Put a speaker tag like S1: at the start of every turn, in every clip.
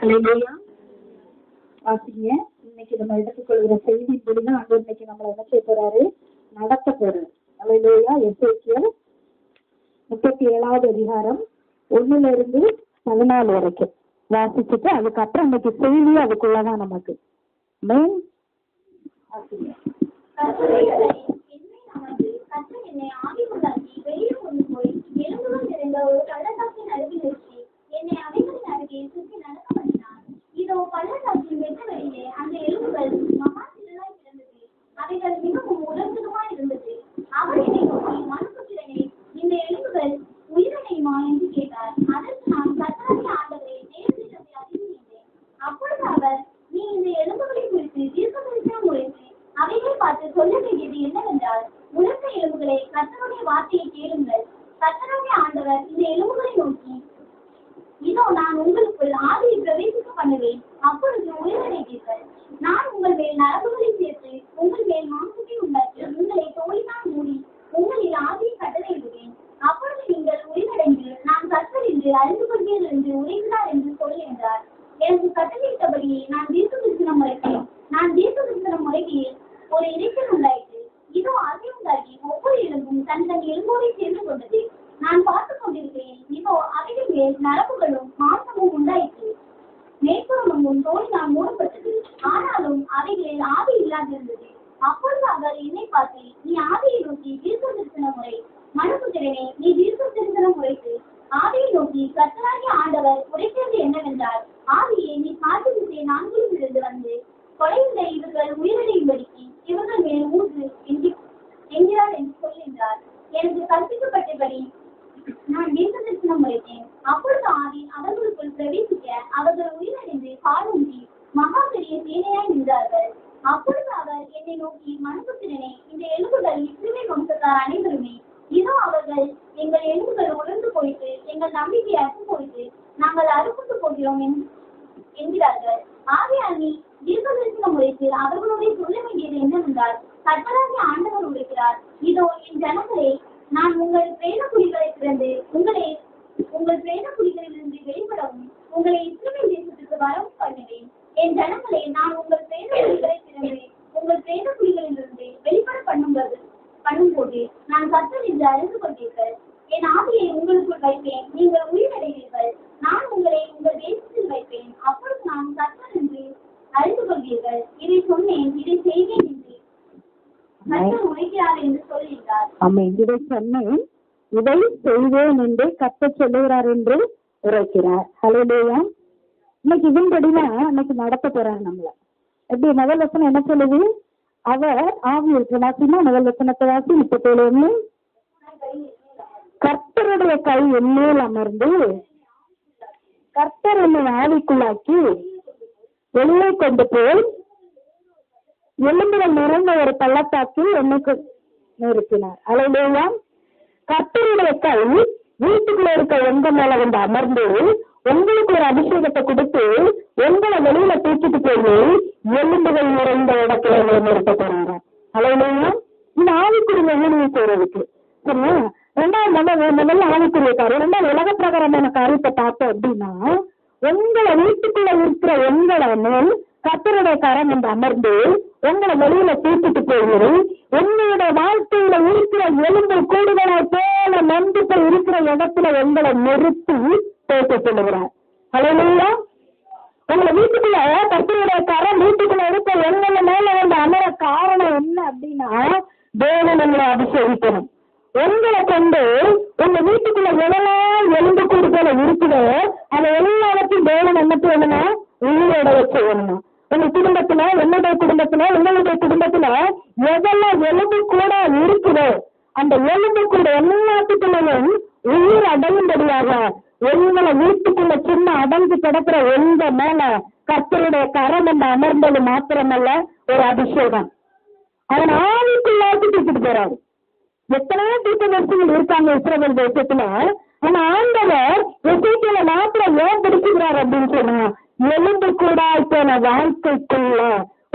S1: ஹல்லேலூயா. வாசிங்க. இன்னைக்கு நம்ம எடுத்துக்கொள்கிற செய்திப்படிதான் ஆண்டவர் இன்னைக்கு நம்மளை என்ன செய்ய போறாரு, நடத்த போறாரு. ஹல்லேலூயா. எசேக்கியேல் 37வது அதிகாரம் 1-14 வரைக்கும் வாசிச்சுட்டு அதுக்கப்புறம் இன்னைக்கு செய்தி அதுக்குள்ளதான் நமக்கு மெயின். வாசிங்க.
S2: என்னை ஆவிக்குள்ளாக்கி வெளியே கொண்டு போய் எலும்புகள் நிறைந்த ஒரு பள்ளத்தாக்கின் அருகில் நிறுத்தி என்னை அவைகளின் அருகே சுற்றி நடக்க பண்ணினார். இதோ பள்ளத்தாக்கின் வெட்ட வெளியே அந்த எலும்புகள் மகா சிறலாய் கிடந்தது. அவைகள் மிகவும் உலர்ந்ததுமாய் இருந்தது. அவர் என்னை நோக்கி, மனுபுத்திரனே, இந்த எலும்புகள் உயிரிழையுமா என்று கேட்டார். அதற்கு நான், கர்த்தராகிய ஆண்டவரே, தேவனிடத்தை அறிவித்தேன். அப்பொழுது அவர், நீ இந்த எலும்புகளை குறித்து தீர்க்கதரிசனம் உரைத்து அவைகளை பார்த்து சொல்ல வேண்டியது என்னவென்றால், உலர்ந்த எலும்புகளை, கர்த்தருடைய வார்த்தையை கேளுங்கள். கர்த்தராகிய ஆண்டவர் இந்த எலும்புகளை நோக்கி, இதோ நான் உங்களுக்குள் ஆவியை பிரவேசிக்க பண்ணுவேன். அப்பொழுது உயிரிழைப்பீர்கள். நான் உங்கள் மேல் நரம்புகளை சேர்த்து உங்கள் மேல் மாம்சத்தை உண்டாக்கி உங்களை தோலினால் மூடி உங்களில் ஆவியை கட்டளையிடுவேன். அப்பொழுது நீங்கள் உயிரடைந்து நான் கர்த்தர் என்று அறிந்து கொள்வீர்கள் என்று உரைக்கிறார் என்று சொல் என்றார். எனக்கு கட்டளையிட்டபடியே நான் தீர்க்கதரிசனம் முறைத்தேன். நான் தீர்க்கதரிசனம் முறைகையில் ஒரு இறைச்சல் உண்டாயிற்று. இதோ ஆவி உண்டாகி ஒவ்வொரு எலும்பும் தன் எலும்போடு சேர்ந்து கொண்டது. நான் பார்த்துக் கொண்டிருக்கிறேன். இதோ அவைகள் மேல் நரம்புகளும் மாம்சமும் உண்டாயிற்று. மேற்புறமும் தோலினால் மூடப்பட்டது. ஆனாலும் அவைகளில் ஆவி இல்லாதிருந்தது. அப்பொழுது அவர் என்னை பார்த்து, நீ ஆவியை நோக்கி தீர்க்க தரிசனம் முறை. மனுபுத்திரனே, நீ தீர்க்க தரிசனம் முறைத்து ஆவியை நோக்கி, கர்த்தராகிய ஆண்டவர் உரைக்கிறது என்னவென்றால், ஆவியை நீ காற்று திசை நான்கிலும் இருந்து வந்து கொலையுள்ள இவர்கள் உயிரிழையும்படிக்கு இவர்கள் மேல் ஊற்று என்கிறார் என்று சொல்கின்றார். எனக்கு கற்பிக்கப்பட்டபடி நான் தீர்க்க தரிசனம் முறைத்தேன். அப்பொழுது ஆவி அவர்களுக்குள் பிரவேசிக்க அவர்கள் உயிரிழந்து காலூன்றி மகா பெரிய சேனையாய் நின்றார்கள். அப்பொழுது அவர் என்னை நோக்கி, மனுபுத்திரனே, இந்த எலும்புகள் இஸ்ரவேல் வம்சத்தார் அனைவருமே. இதோ அவர்கள், எங்கள் எலும்புகள் உலர்ந்து போயிட்டு எங்கள் நம்பிக்கை அற்று போயிட்டு நாங்கள் அறுப்புண்டு போகிறோம் என்கிறார்கள். ஆகையால் நீ தீர்க்க தரிசனம் உரைத்து அவர்களுடைய சொல்ல வேண்டியது என்னவென்றால், கர்த்தராகிய ஆண்டவர் உரைக்கிறார், இதோ என் ஜனங்களே, நான் உங்கள் பிரேத குழிகளை திறந்து உங்கள் பிரேத குழிகளிலிருந்து வெளிப்படவும் உங்களை இஸ்ரவேல் தேசத்துக்கு வரவும் பண்ணுவேன். என் ஜனங்களே, நான் உங்கள் பிரேத குழிகளை திறந்து உங்கள் பிரேத குழிகளிலிருந்து வெளிப்பட பண்ணும்போது நான் கர்த்தர் என்று அறிந்து கொள்வீர்கள். என் ஆவியை உங்களுக்குள் வைப்பேன், நீங்கள் உயிரடைவீர்கள். நான் உங்களை உங்கள் தேசத்தில் வைப்பேன். அப்பொழுது நான் கர்த்தர் என்று அறிந்து கொள்வீர்கள். இதை சொன்னேன், இதை செய்வேன் என்று கர்த்தர் உரைக்கிறார் என்று சொல்கிறார்.
S1: ஆமென். இதை சொன்னேன், இதை செய்வேன் என்று கர்த்தர் சொல்லுகிறார் என்று உரைக்கிறார். ஹல்லேலூயா. இன்னைக்கு இதன்படிதான் இன்னைக்கு நடத்த போறாரு நம்மள. எப்படி முதல் வசனம் என்ன சொல்லுது? அவர் ஆவி இருக்கிற வாசினா முதல் வசனத்தை வாசி 37. கர்த்தருடைய கை என்மேல் அமர்ந்து கர்த்தர் என்னை ஆவிக்குள்ளாக்கி எல்லை கொண்டு போய் எலும்புகள் நிறைந்த ஒரு பள்ளத்தாக்கில் என்னைக்கு நிறுத்தினார். ஹல்லேலூயா. கர்த்தருடைய கை வீட்டுக்குள்ள இருக்க எங்க மேல வந்து அமர்ந்து உங்களுக்கு ஒரு அபிஷேகத்தை கொடுத்து உங்களை வெளியில தூக்கிட்டு போய் எலும்புகள் நிறைந்த இடத்துல நிறுத்த போறாங்க. ஹல்லேலூயா. இந்த ஆவிக்குரிய ஊழியம் செய்யறதுக்கு சரியா? முதல்ல ஆவிக்குரிய காரியம், ரெண்டாவது உலக பிரகாரமான காரியத்தை பார்த்தோம் அப்படின்னா, உங்களை வீட்டுக்குள்ள இருக்கிற உங்களை மேல் கர்த்தருடைய கரம் வந்து அமர்ந்து உங்களை வெளியில தூக்கிட்டு போய் உங்களுடைய வாழ்க்கையில இருக்கிற எலும்பு கூடுதலை போல நம்பி போய் இருக்கிற இடத்துல உங்களை நிறுத்தி பேச சொல்லுகிறார். ஹல்லேலூயா. உங்களை வீட்டுக்குள்ள கர்த்தருடைய கரம் வீட்டுக்குள்ள இருக்க உங்களை மேல வந்து அமர காரணம் என்ன அப்படின்னா, தேவன் உங்களை அபிஷேகிக்கணும். உங்களை கொண்டு உங்க வீட்டுக்குள்ள எவ்வளவு எலும்பு கூடு போல இருக்குது, அதை எல்லாத்தையும் தேவன் என்ன செய்யணும்னா உயிரோட வச்சு வேணுமா. உங்க குடும்பத்துல, என்னுடைய குடும்பத்துல, உங்களுடைய குடும்பத்துல எதெல்லாம் எலும்பு கூட இருக்குதோ அந்த எலும்பு கூட எல்லாத்துக்குள்ளையும் உயிர் அடையும்படியாக உங்களை வீட்டுக்குள்ள சின்ன அடைஞ்சு கிடக்கிற உங்க மேல கர்த்தருடைய கரம் என்று அமர்ந்தது மாத்திரமல்ல, ஒரு அபிஷேகம். அவன் ஆவிக்குள்ளாக்கி தூக்கிட்டு போறாரு. எத்தனையோ தீர்க்கதரிசிகள் இருக்காங்க இஸ்ரவேல் தேசத்துல. ஆனா ஆண்டவர் எசேக்கியேலை மாத்திரம் ஏன் பிடிச்சுக்கிறார் அப்படின்னு சொன்னா, எலும்பு கூடாய் போன வாழ்க்கைக்குள்ள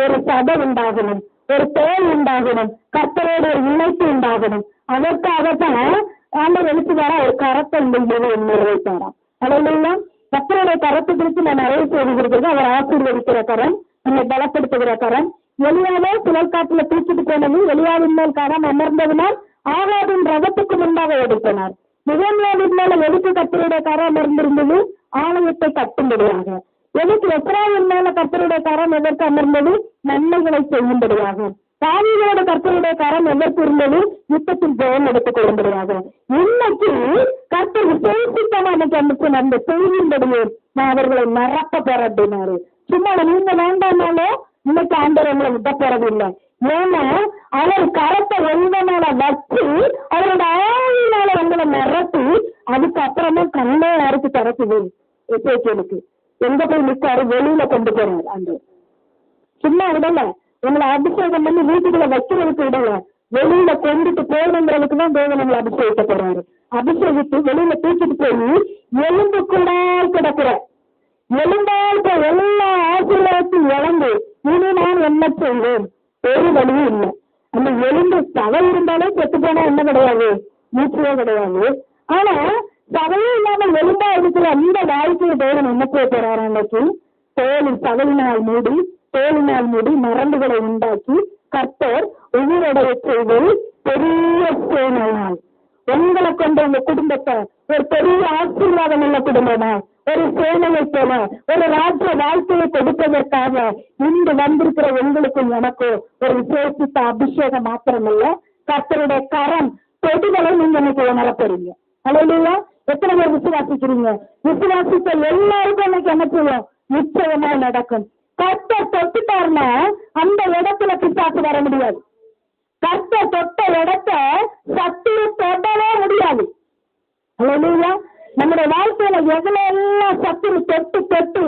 S1: ஒரு சதை உண்டாகணும், ஒரு தோல் உண்டாகணும், கர்த்தரோட ஒரு இணைப்பு உண்டாகணும். அதற்காகத்தான் ஆண்டவர் எழுத்துக்காரா ஒரு கரத்தை இந்த நிறைவேற்றாராம். ஹல்லேலூயா. கர்த்தருடைய கரத்தை குறித்து நான் நிறைய செய்திருக்கிறது. அவர் ஆசீர்வதிக்கிற கரம், நம்மை பலப்படுத்துகிற கரம். எலியாவே சுழற்காட்டுல தூக்கிட்டு போனது, எலியாவின் மேல் கரம் அமர்ந்ததினால் ஆகாதின் ரதத்துக்கு முன்பாக எடுத்தனர். நிகழ்வின் மேல எதுக்கு கர்த்தருடைய கரம் அமர்ந்திருந்தது? ஆலயத்தை கட்டும்படியாக. எதுக்கு எஸ்ராயின் மேல கர்த்தருடைய கரம் எதற்கு அமர்ந்தது? நன்மைகளை செய்யும்படியாக. தாவீதோட கர்த்தருடைய கரம் எதற்கு இருந்தது? யுத்தத்தில் ஜெயம் எடுத்துக் கொள்ளும்படியாக. இன்னைக்கு கர்த்தர் விசேஷித்தமா இன்னைக்கு அமைச்சர் அந்த செய்தியின்படியே நான் அவர்களை நிரப்ப போற அப்படின்னாரு. சும்மா நீங்க வேண்டாம்னாலும் இன்னைக்கு ஆண்டவர் உங்களை விட போறதில்லை. ஏன்னா அவர் கரத்தை எங்க மேல வச்சு அவரோட ஆவியினால உங்களை நிரப்பி அதுக்கப்புறமா கண்ணே அறுத்து திறக்குது. எசேக்கியேலுக்கு எங்க போய் நிற்காரு? வெளியில கொண்டு போறாரு ஆண்டவர். சும்மா விடல, உங்களை அபிஷேகம் பண்ணி வீட்டுக்குள்ள வைக்கிறதுக்கு விடல, வெளியில கொண்டுட்டு போகணுங்கிறதுக்கு தான் தேவன் நம்மளை அபிஷேகிக்க போறாரு. அபிஷேகித்து வெளியில தூக்கிட்டு போய் எலும்பு கூட கிடக்குற எலும்பால் எல்லா ஆசீர்வாதத்தையும் இழந்து இனி நான் என்ன செய்வேன்? ஒரு வழியும் இல்லை. அந்த எலும்பு சதை இருந்தாலே செத்து போனா என்ன கிடையாது? மூச்சே கிடையாது. ஆனா சதையே இல்லாம எலும்பா இருக்கிற அந்த வாழ்க்கையை தேவன் என்ன செய்ய போறாரு? அன்னைக்கு தோலினால் மூடி மரண்டுகளை உண்டாக்கி கர்த்தர் உயிரோடைய செய்தல் பெரிய சேனையால் உங்களை கொண்ட உங்க குடும்பத்தை ஒரு பெரிய ஆசீர்வாதம் உள்ள குடும்பமா ஒரு சேனையை போல ஒரு ராஜ்ய வாழ்க்கையை கொடுப்பதற்காக இன்று வந்திருக்கிற உங்களுக்கும் எனக்கும் ஒரு விசேஷித்த அபிஷேகம் மாத்திரமல்ல, கர்த்தருடைய கரம் தொடுதலை நீங்க இன்னைக்கு உணரப்படுறீங்க. அல்லேலூயா. எத்தனை பேர் விசுவாசிக்கிறீங்க? விசுவாசித்த எல்லாருக்கும் இன்னைக்கு என்ன செய்யும்? நிச்சயமா நடக்கும். கர்த்தர் தொட்டுட்டாருன்னா அந்த இடத்துல பிசாசு வர முடியாது. கர்த்தர் தொட்ட இடத்தை சத்துரு தொடவே முடியாது. அல்லேலூயா. நம்முடைய வாழ்க்கையில எதுல எல்லாம் சத்துரு தொட்டு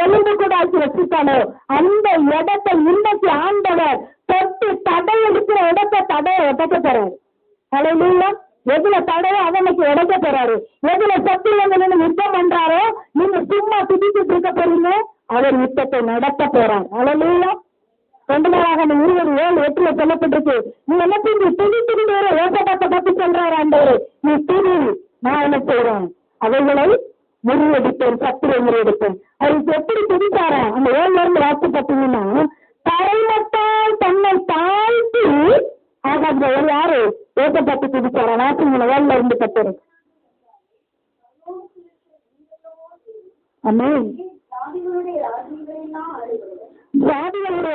S1: எலும்பு கூட ஆக்கி வச்சுட்டானோ அந்த இடத்தை இன்னைக்கு ஆண்டவர் தொட்டு தடை எடுக்கிற இடத்தை தடையை உடைக்க போறாரு. அல்லேலூயா. எதுல தடையோ அவனுக்கு உடைக்க போறாரு. எதுல சத்துரு வந்து யுத்தம் பண்றாரோ நீங்க சும்மா துதிச்சுட்டு இருக்க போறீங்க, அவர் யுத்தத்தை நடத்த போறார். அல்லேலூயா. 2 நாளாகமம் 20:7 சொல்லப்பட்டிருக்கு. நீ என்ன செஞ்சு துதி வேற யோசபாத்தை பத்தி சொல்றாரு ஆண்டவர். நீ துதி, நான் என்ன செய்றேன்? அவைகளை முறியடிப்பேன், சத்துரை முறியடிப்பேன். அதுக்கு எப்படி துதிச்சாரா? அந்த 7 வாக்கு பார்த்தீங்கன்னா தரைமட்டால் தன்னை தாழ்த்தி ஆகாத யாரு யோசபாத்தை துதிச்சாரா? வாக்குங்களை 7:10. ஆமென். ஜாதிகளுடைய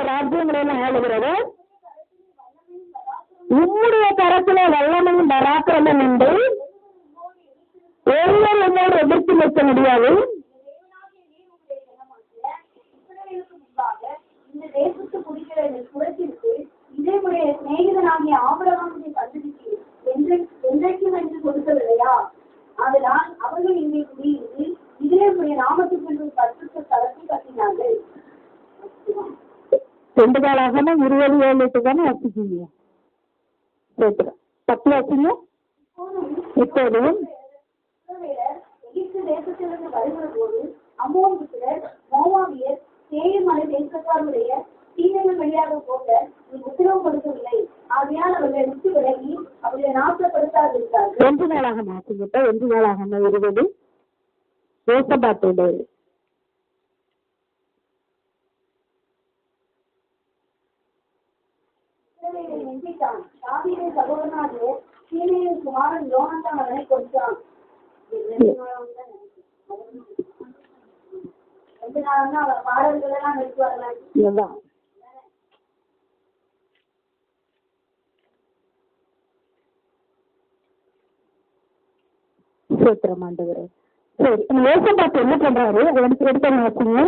S1: ராஜ்யங்களை எல்லாம் ஆளுகிறது உம்முடைய கரத்தில வல்லமையும் பராக்கிரமம் உண்டு. ஒருவர் எதிர்த்து நிற்க முடியாது.
S2: இந்த தேசத்து குடிக்கிற குலத்திற்கு இதேமுடைய சிநேகிதனாகிய ஆபிரகாமுடைய சந்ததிக்கு என்றைக்கும் என்று கொடுக்கவில்லையா? அதனால் அவர்கள் இங்கே குடியிருந்து இதேமுடைய நாமத்துக்கு பரிசுத்த ஸ்தலத்தை கட்டினார்கள்.
S1: 2 நாளாகமம் 20:7 தானே வாசிச்சீங்க? 10 வாசிங்க. இப்போதும்
S2: எகிப்து தேசத்திலிருந்து வருகிற போது அம்மோன் புத்திரர், மோவாபியர், சேயீர் மலை தேசத்தாருடைய தீமைகள் வழியாக போக நீ உத்தரவு கொடுக்கவில்லை. ஆகையால் அவர்களை விட்டு விலகி அவர்களை நாசப்படுத்தாதிருந்தார்கள்.
S1: 2 நாளாகமம் வாசிங்க. 2 நாளாகமம் 20 யோசபாத்தோடு
S2: தாவீதின் சகோதரனாகிய சீமேயின் குமாரன் யோனத்தான் அவனை கொன்றான். 2 நாள்னா அவர் பாடல்கள் எல்லாம் நிறுத்துவார்கள்.
S1: சோத்திரம் ஆண்டவரே. சரி, யோசபாத் என்ன பண்றாரு? எடுத்து வாசிங்க.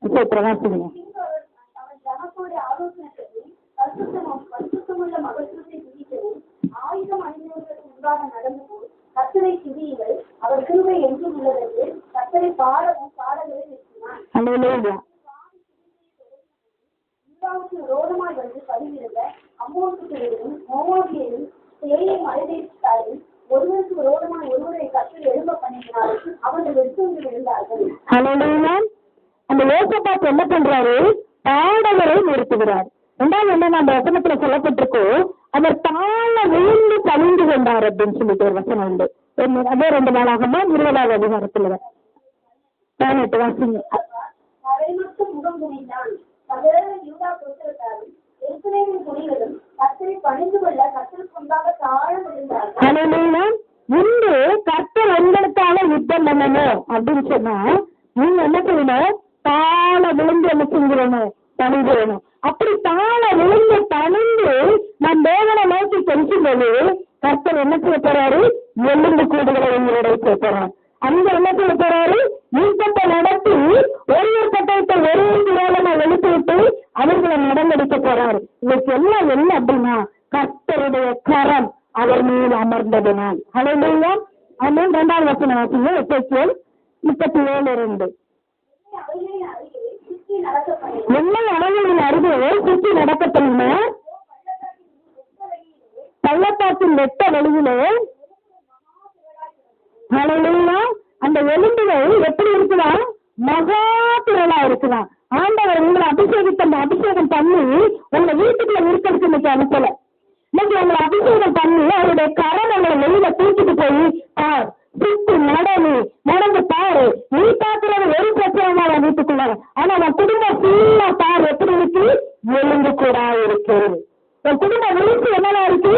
S1: சோத்திரம் வாசிங்க.
S2: பரிசுத்தமுள்ள மகத்துவத்தை துதிக்கவும் ஆயுதம் அணிந்தவர்களுக்கு முன்பாக நடந்து போய் கர்த்தரை துதியுங்கள், அவர் கிருபை என்றும் உள்ளதென்று கர்த்தரை பாடவும் பாடல்களை நிறுத்தினார். ரோதமாய் வந்து பதிவிருந்த அம்மோனியரும் மோவாபியரும் சேயீர் மலை தேசத்தாரும் ஒருவருக்கு ரோதமாய் ஒருவரை கர்த்தர் எழும்ப பண்ணினார். அவர்கள் வெற்றி விழுந்தார்கள்.
S1: அந்த யோசபாத் என்ன பண்றாரு? பாடகரை நிறுத்துகிறார். 2வது என்ன அந்த வசனத்துல சொல்லப்பட்டிருக்கோ அவர் தாழ விழுந்து பணிந்து கொண்டார் அப்படின்னு சொல்லிட்டு ஒரு வசனம் உண்டு. அதே 2 நாளாகமா 20வது அதிகாரத்துல 18 வாசிங்க. இன்று கர்த்தர் உங்களுக்காக யுத்தம் பண்ணணும் அப்படின்னு சொன்னா நீங்க என்ன செய்யணும்? தாழ விழுந்து என்ன செஞ்சிடணும்? பணிஞ்சிடணும். அப்படி தாழ விழுந்து பணிந்து நம் தேவனை நோக்கி செல்லும்போது கர்த்தர் என்ன செய்ய போறாரு? எலும்பு கூடுகளை உங்களுடைய சேர்க்கிறார். அங்க என்ன செய்ய போறாரு? யுத்தத்தை நடத்தி ஒருவர் பட்டயத்தை ஒரே விரோதமா எழுப்பிவிட்டு அவர்களை நடந்தடிக்க போறாரு. இதுக்கு எல்லாம் என்ன அப்படின்னா கர்த்தருடைய கரம் அவர் மீது அமர்ந்ததுனால். ஹல்லேலூயா. ஆமென். 2வது வசனம் வாசிங்க. எசேக்கியேல் 37:2. என்னை அவர்களின் அருகே சுற்றி நடக்கப்படுமா பள்ளத்தாக்கின் வெட்ட வெளியிலே. ஹல்லேலூயா. அந்த எலும்புகள் எப்படி இருக்கலாம்? மகா திரளா இருக்கலாம். ஆண்டவர் உங்களை அபிஷேகம் பண்ணி உங்களை வீட்டுக்குள்ள இருக்கிறதுக்கு இன்னைக்கு அனுப்பல. இன்னைக்கு உங்களை அபிஷேகம் பண்ணி அவருடைய கரம் உங்களை வெளியில தூக்கிட்டு போய் பார், சுத்தி நடந்து பாரு. நீ பாக்குறது ஒரு பிரச்சனை வீட்டுக்குள்ள, ஆனா உன் குடும்பம் ஃபுல்லா பாரு எப்படி இருக்கு? எலும்பு கூட இருக்கு. உன் குடும்பம் விழிச்சு என்னவா இருக்கு?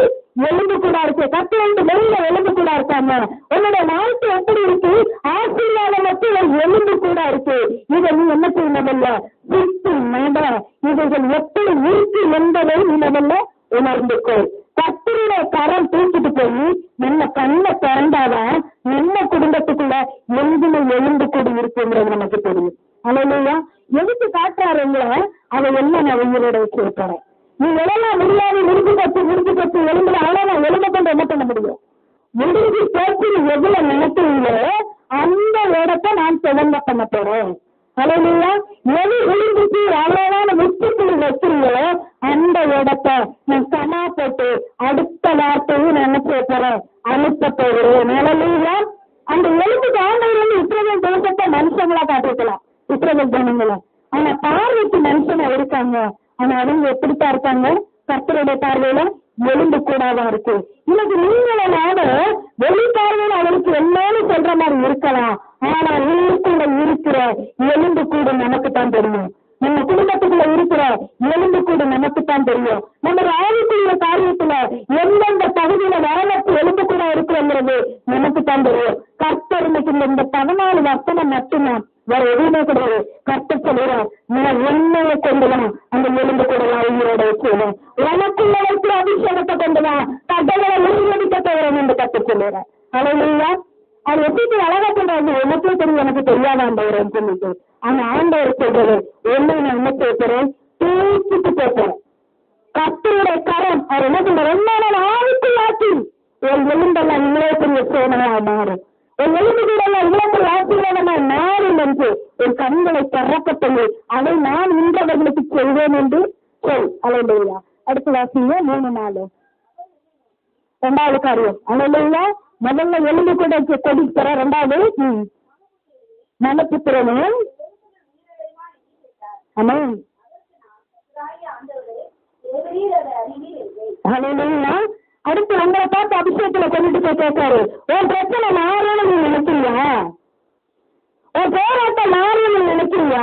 S1: எலும்பு கூட இருக்கு. கத்திலிருந்து வெளியில எலும்பு கூட இருக்காங்க. உன்னோட வாழ்க்கை எப்படி இருக்கு? ஆசீர்வாதம் மட்டும் எலும்பு கூட இருக்கு. இதை நீ என்ன செய்யணும்ல? சுத்தி நட. இவைகள் எப்படி இருக்கு என்பதை நீ முதல்ல உணர்ந்துக்கொள். கர்த்தருடைய கரம் தூக்கிட்டு போய் நம்ம கண்ணை திறந்தாதான் நம்ம குடும்பத்துக்குள்ள எங்குமே எலும்பு கூடி இருக்குங்கிறது நமக்கு தெரியும். ஹல்லேலூயா. எதுக்கு காட்டுறாருங்கள? அதை எல்லாம் நான் உங்களுடைய சேர்க்கிறேன். நீ எழலாம் முடியாது, முடிஞ்சு பத்து எலும்புல அவ்வளவுதான். எலும்பை கொண்டு என்ன பண்ண முடியும்? முடிஞ்சு போச்சு எதுல நினைக்கிறீங்களோ அந்த இடத்தை நான் தொடங்க பண்ண போறேன். ஹல்லேலூயா. எது விழுந்துச்சு அவ்வளவுதான் முற்றுப்புள்ளி வச்சிருங்களோ அந்த இடத்தை நான் கமா போட்டு அடுத்த வார்த்தையும் நான் என்ன செய்ய போறேன்? அனுப்ப போகிறேன். ஹல்லேலூயா. அந்த எலும்புக்கு ஆண்டவர் இஸ்ரவேல் தேசத்தை மனுஷங்களா காட்டிருக்கலாம், இஸ்ரவேல் ஜனங்களை. ஆனா பார்வைக்கு மனுஷனா இருக்காங்க. ஆனா அவங்க எப்படித்தான் இருக்காங்க? கர்த்தருடைய பார்வையில எலும்பு கூடாதான் இருக்கு. இன்னைக்கு நீங்களால வெளி பார்வையில அவருக்கு எல்லாரும் சொல்ற மாதிரி இருக்கலாம். ஆனா உள்ளுக்குள்ள இருக்கிற எலும்பு கூடு நமக்கு தான் தெரியும். நம்ம குடும்பத்துக்குள்ள இருக்கிற எலும்பு கூடு நமக்கு தான் தெரியும். நம்ம ஆவிக்குரிய காரியத்துல எந்தெந்த பகுதியில வரலாற்று எலும்பு கூட இருக்கிறது நமக்கு தான் தெரியும். கர்த்தர் இன்னைக்கு இந்த 14 வசனம் மட்டும்தான், வேற எதுவுமே கிடையாது. கர்த்தர் சொல்லுறேன், நான் உண்மையை கொண்டுதான் அந்த எலும்பு கூட உயிரோட வச்சுவேன். எனக்குள்ள வைக்கிற அபிஷேகத்தை கொண்டுதான் கட்டளை உறுதியடிக்க போகிறேன் என்று கர்த்தர் சொல்லுறேன். ஹல்லேலூயா. அது எப்படி அழகா சொல்றாங்க? எனக்கே தெரியும், எனக்கு தெரியாத ஆண்டவரேன்னு சொல்லிட்டு. ஆனா ஆண்டவர் சொல்றது ஒண்ணு, நான் என்ன செய்யறேன்? தூக்கிட்டு போறேன். கர்த்தருடைய கரம் அவர் என்ன சொல்ற? என்ன ஆவிக்குள்ளாக்கி என் எலும்பெல்லாம் இவ்வளவு பெரிய சோதனையா மாறும். என் எலும்புகளெல்லாம் இவ்வளவு பெரிய ஆசீர்வாதமா மாறும் என்று என் கண்களை திறக்கப்பட்டு அதை நான் இன்றவர்களுக்கு செய்வேன் என்று சொல். ஹல்லேலூயா. அடுத்து வாசிங்க 3-4. 2வது காரியம். ஹல்லேலூயா. முதல்ல எலும்பு கூட கொடி தர. 2வது நலப்புத்திரனும். ஆமாம். ஹல்லேலூயா. அடுத்து உங்களை பார்த்து அபிஷேகத்துல கொண்டுட்டு போய் கேட்காரு, உன் பிரச்சனை மாறும்னு நீ நினைக்கிறீங்க? உன் போராட்டம் மாறும்னு நீ நினைக்கிறீங்க?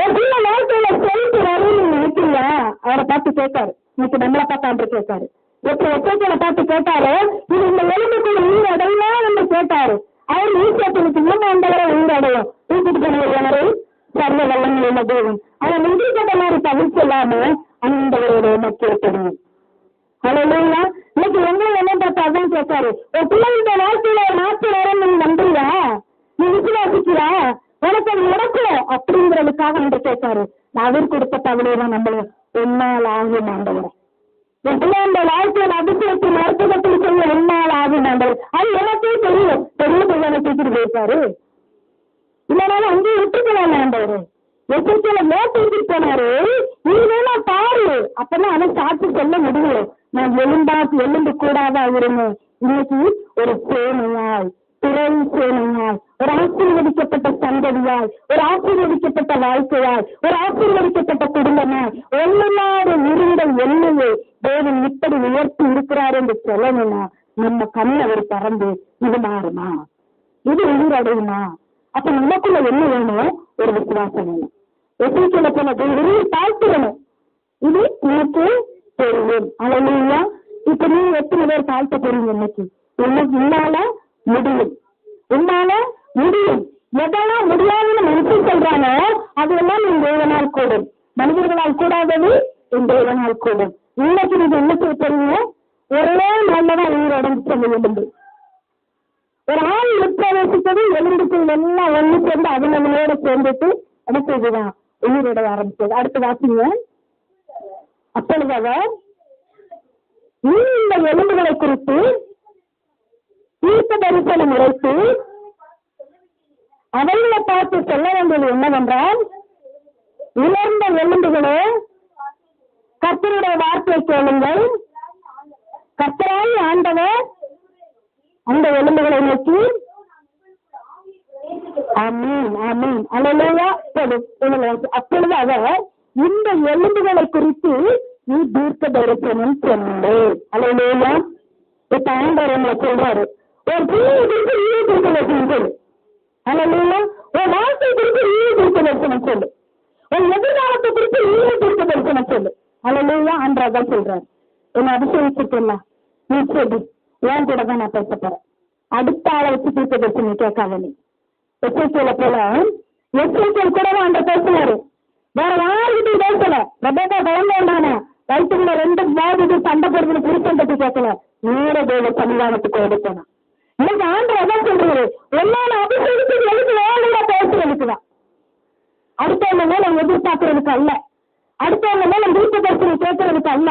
S1: உன் பிள்ள வாழ்க்கையில செலுத்து வரும்னு நினைக்கிறீங்க? அவரை பார்த்து கேட்காரு. இன்னைக்கு நம்மளை பார்த்து அன்று கேட்காரு. எப்படி எச்சரிக்கையில பார்த்து கேட்டாரோ இது இந்த எலும்புக்குள்ள உயிர் அடையலாம் என்று கேட்டாரு. அவர் ஈஸ்வரத்துக்கு முன்ன அந்தவரை உயிர் அடையும். தூக்கிட்டு போனவரை சர்வ வல்லங்கள் உள்ள தேவன். அவன் நிதி கட்ட மாதிரி தவிர்த்து இல்லாம அந்தவரோட கேட்கணும். ஹல்லேலூயா. இன்னைக்கு எங்களை என்ன பார்த்து அதான் கேட்காரு, ஒரு பிள்ளைங்க வாழ்க்கையில ஒரு மாற்றம் வரும் நீ நம்புறியா? நீ விசுவாசிக்கியா? உனக்கு அது நடக்கும் அப்படிங்கிறதுக்காக என்று கேட்காரு. அவர் கொடுத்த தவளையதான் நம்மளும் என்னால் ஆகும் ஆண்டவர். என் பிள்ளைங்க வாழ்க்கையில அபிஷேகத்தை மருத்துவத்தில் செய்ய என்னால் ஆகும் ஆண்டவர். அது எனக்கே தெரியும். பெரிய பிள்ளைங்க தூக்கிட்டு போயிருக்காரு. இல்லைனாலும் அங்கேயும் விட்டுக்கலாம் ஆண்டவர். எச்சரிக்கையில மேட்டு போனாரு. நீ வேணா பாரு, அப்பதான் அவன் சாட்சி சொல்ல முடியும். நான் எலும்பு கூடாதா இருந்தேன். இன்னைக்கு ஒரு சேனையாய், துறை சேனையாய், ஒரு ஆசீர்வதிக்கப்பட்ட சந்ததியாய், ஒரு ஆசீர்வதிக்கப்பட்ட வாழ்க்கையாய், ஒரு ஆசீர்வதிக்கப்பட்ட குடும்பமாய் ஒன்னாடு இருந்த எல்லையை தேவன் இப்படி உயர்த்தி இருக்கிறார் என்று சொல்லணும்னா நம்ம கண்ணை அவர் திறந்து இது மாறுமா, இது உயிரடையுமா? அப்ப நமக்குள்ள என்ன வேணும்? ஒரு விசுவாசம் வேணும். எதிர்த்துல போன விரும்பி தாழ்த்துக்கணும். இது உனக்கு தெரியும். அல்லையா? இப்ப நீங்க எத்தனை பேர் தாழ்த்த போறீங்க? இன்னைக்கு உன்னால முடியும், உன்னால முடியும். எதெல்லாம் முடியாதுன்னு மனுஷன் சொல்றாங்க அதெல்லாம் நீங்க தேவனால் கூடும். மனிதர்களால் கூடாதது என் தேவனால் கூடும். இன்னைக்கு நீங்க என்ன செய்ய போறீங்க? ஒரே நல்லதான் உயிரடைஞ்சு சொல்ல எலும்பு. ஒரு ஆள் உட்பிரவேசித்தது எலும்புக்குள் எல்லாம் ஒண்ணு சேர்ந்து அவங்களோட சேர்ந்துட்டு என்ன செய்துதான் உயிரிட ஆரம்பிச்சது. அடுத்து வாசிங்க. அப்பொழுது அவர் நீ இந்த எலும்புகளை குறித்து தீர்க்க தரிசனம் உரைத்து அவைகளை பார்த்து சொல்ல வேண்டியது என்னவென்றால், உலர்ந்த எலும்புகளே கர்த்தருடைய வார்த்தையை கேளுங்கள். கர்த்தராய் ஆண்டவர் அந்த எலும்புகளை நோக்கி ஆமீன் ஆமீன் அல்லேலூயா. அப்பொழுது அவர் இந்த எலும்புகளை குறித்து நீ தீர்க்க தரிசனம் சொல்லு. அல்லேலூயா. இப்ப ஆண்டவர் நம்மளை சொல்றாரு, ஒரு குறித்து நீ தீர்க்க தரிசனம் சொல்லு. அல்லேலூயா. ஒரு வாழ்க்கை குறித்து நீ தீர்க்க தரிசனம் சொல்லு. ஒரு எதிர்காலத்தை குறித்து நீ தீர்க்க தரிசனம் சொல்லு. அல்லேலூயா. ஆண்டவர் சொல்றாரு, என்னை அபிஷேகிச்சுக்கலாம், நீ சொல்லு, ஏன் கூட தான் நான் பேச போறேன். அடுத்த ஆளை வச்சு தீர்க்க தரிசனம் கேட்காத நீ. எச்சரிக்கையில போல எச்சரிக்கையில் கூட அந்த பேசினாரு, வேற யாருக்கிட்டையும் பேசல. ரெபேக்கா குழந்தை வயிற்றுல 2 வாதிக்கு சண்டை போடுறது புருஷன் பற்றி கேட்கல, நேர தேவ சன்னிதானத்துக்கு எடுத்தனா. இன்னைக்கு ஆண்டவர் அதான் சொல்றாரு, எல்லாரும் அபிஷேகிச்சு எதுக்கு வேலையில பேசுறதுக்குதான். அடுத்தவங்க மேல எதிர்பார்க்கறதுக்கு அல்ல, அடுத்தவங்க மேல தீர்க்க தரிசனம் கேட்கறதுக்கு அல்ல.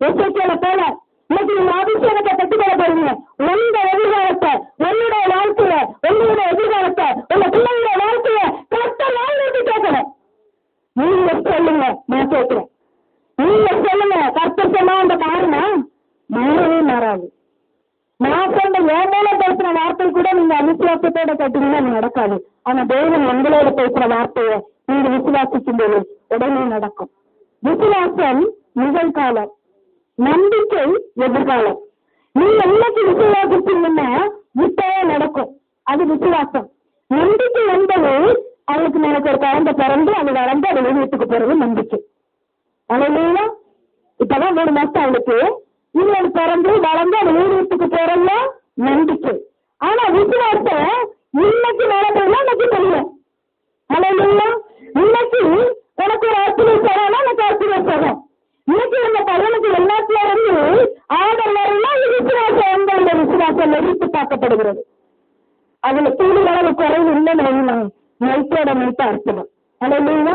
S1: எச்சரிக்கையில போல இன்னைக்கு நீங்க அபிஷேகத்தை பெற்றுக்கொள்ள போறீங்க. உங்க எதிர்காலத்தை, உன்னுடைய வாழ்க்கைய, உங்களுடைய எதிர்காலத்தை, உங்க பிள்ளைங்களுடைய வாழ்க்கைய கர்த்தர் வாழ்க்கை கேட்கணும். நீங்க சொல்லுங்க, நான் கேட்கிறேன். நீங்க சொல்லுங்க. கர்த்தர் சொன்னா அந்த காரணம் மாறவே மாறாது. நான் சொன்ன என் மேல பேசுற வார்த்தை கூட நீங்க அவிசுவாசத்தோட கேட்டீங்கன்னா நடக்காது. ஆனா தேவன் உங்களோட பேசுற வார்த்தைய நீங்க விசுவாசிக்கும் போது உடனே நடக்கும். விசுவாசம் நிகழ்காலம், நம்பிக்கை எதிர்காலம். நீங்க இன்னைக்கு விசுவாசிச்சீங்கன்னா இப்பவே நடக்கும். அது விசுவாசம். நம்பிக்கை என்பது அவளுக்கு எனக்கு ஒரு குழந்தை பிறந்து அது வளர்ந்து அது வீட்டுக்கு போறது நம்பிக்கை. அலையில இப்பதான் 3 மாசம் அவளுக்கு இன்னொரு பிறந்து வளர்ந்து அது வீட்டுக்கு போறதுல நம்பிக்கை. ஆனா விசுவாசம் இன்னைக்கு நடந்ததுன்னா இன்னைக்கு தெரியும். அலையில இன்னைக்கு உனக்கு ஒரு ஆசிரியர் சொல்லலாம், எனக்கு ஆசிரியர் சொல்லலாம். இன்னைக்கு நம்ம பையனுக்கு எல்லாத்துல இருந்து ஆதரவுலாம் விசுவாசம் எந்த விசுவாசம் நெறித்து பார்க்கப்படுகிறது. அதுல தூளுகளவு குறைவு இல்லைன்னு நைட்டோட நைட்டு அர்த்தம். அல்ல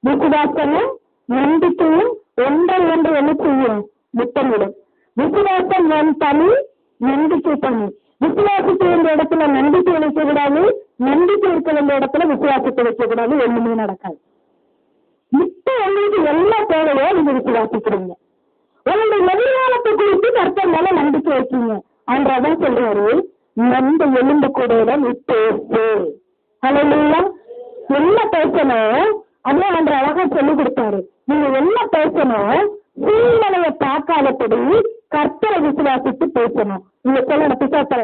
S1: விசுவாசமும் நம்பிக்கையும் ஒன்றை ஒன்று என்ன செய்யும்? முத்தமிடும். விசுவாசம் என் தனி, நம்பிக்கை தனி. விசுவாசத்தை வேண்டிய இடத்துல நம்பிக்கை வைக்கக்கூடாது, நம்பிக்கை இருக்க வேண்டிய இடத்துல விசுவாசத்தை வைக்கக்கூடாது. ஒண்ணுமே நடக்காது. இப்ப உங்களுக்கு எல்லா தேவையோ நீங்க விசுவாசிக்கிறீங்க. உங்களுடைய எதிர்காலத்தை குறித்து கர்த்தர் மேல நம்பிக்கை வைக்கீங்க. அன்றதான் சொல்றாரு, நம்ப எலும்பு கூட நீ பேசு. அல்லேலூயா. என்ன பேசணும் அதான் அன்று அழகா சொல்லி கொடுத்தாரு. நீங்க என்ன பேசணும்? சூழ்நிலையை பார்க்காதபடி கர்த்தரை விசுவாசித்து பேசணும். நீங்க சொல்லணும், பிசாசா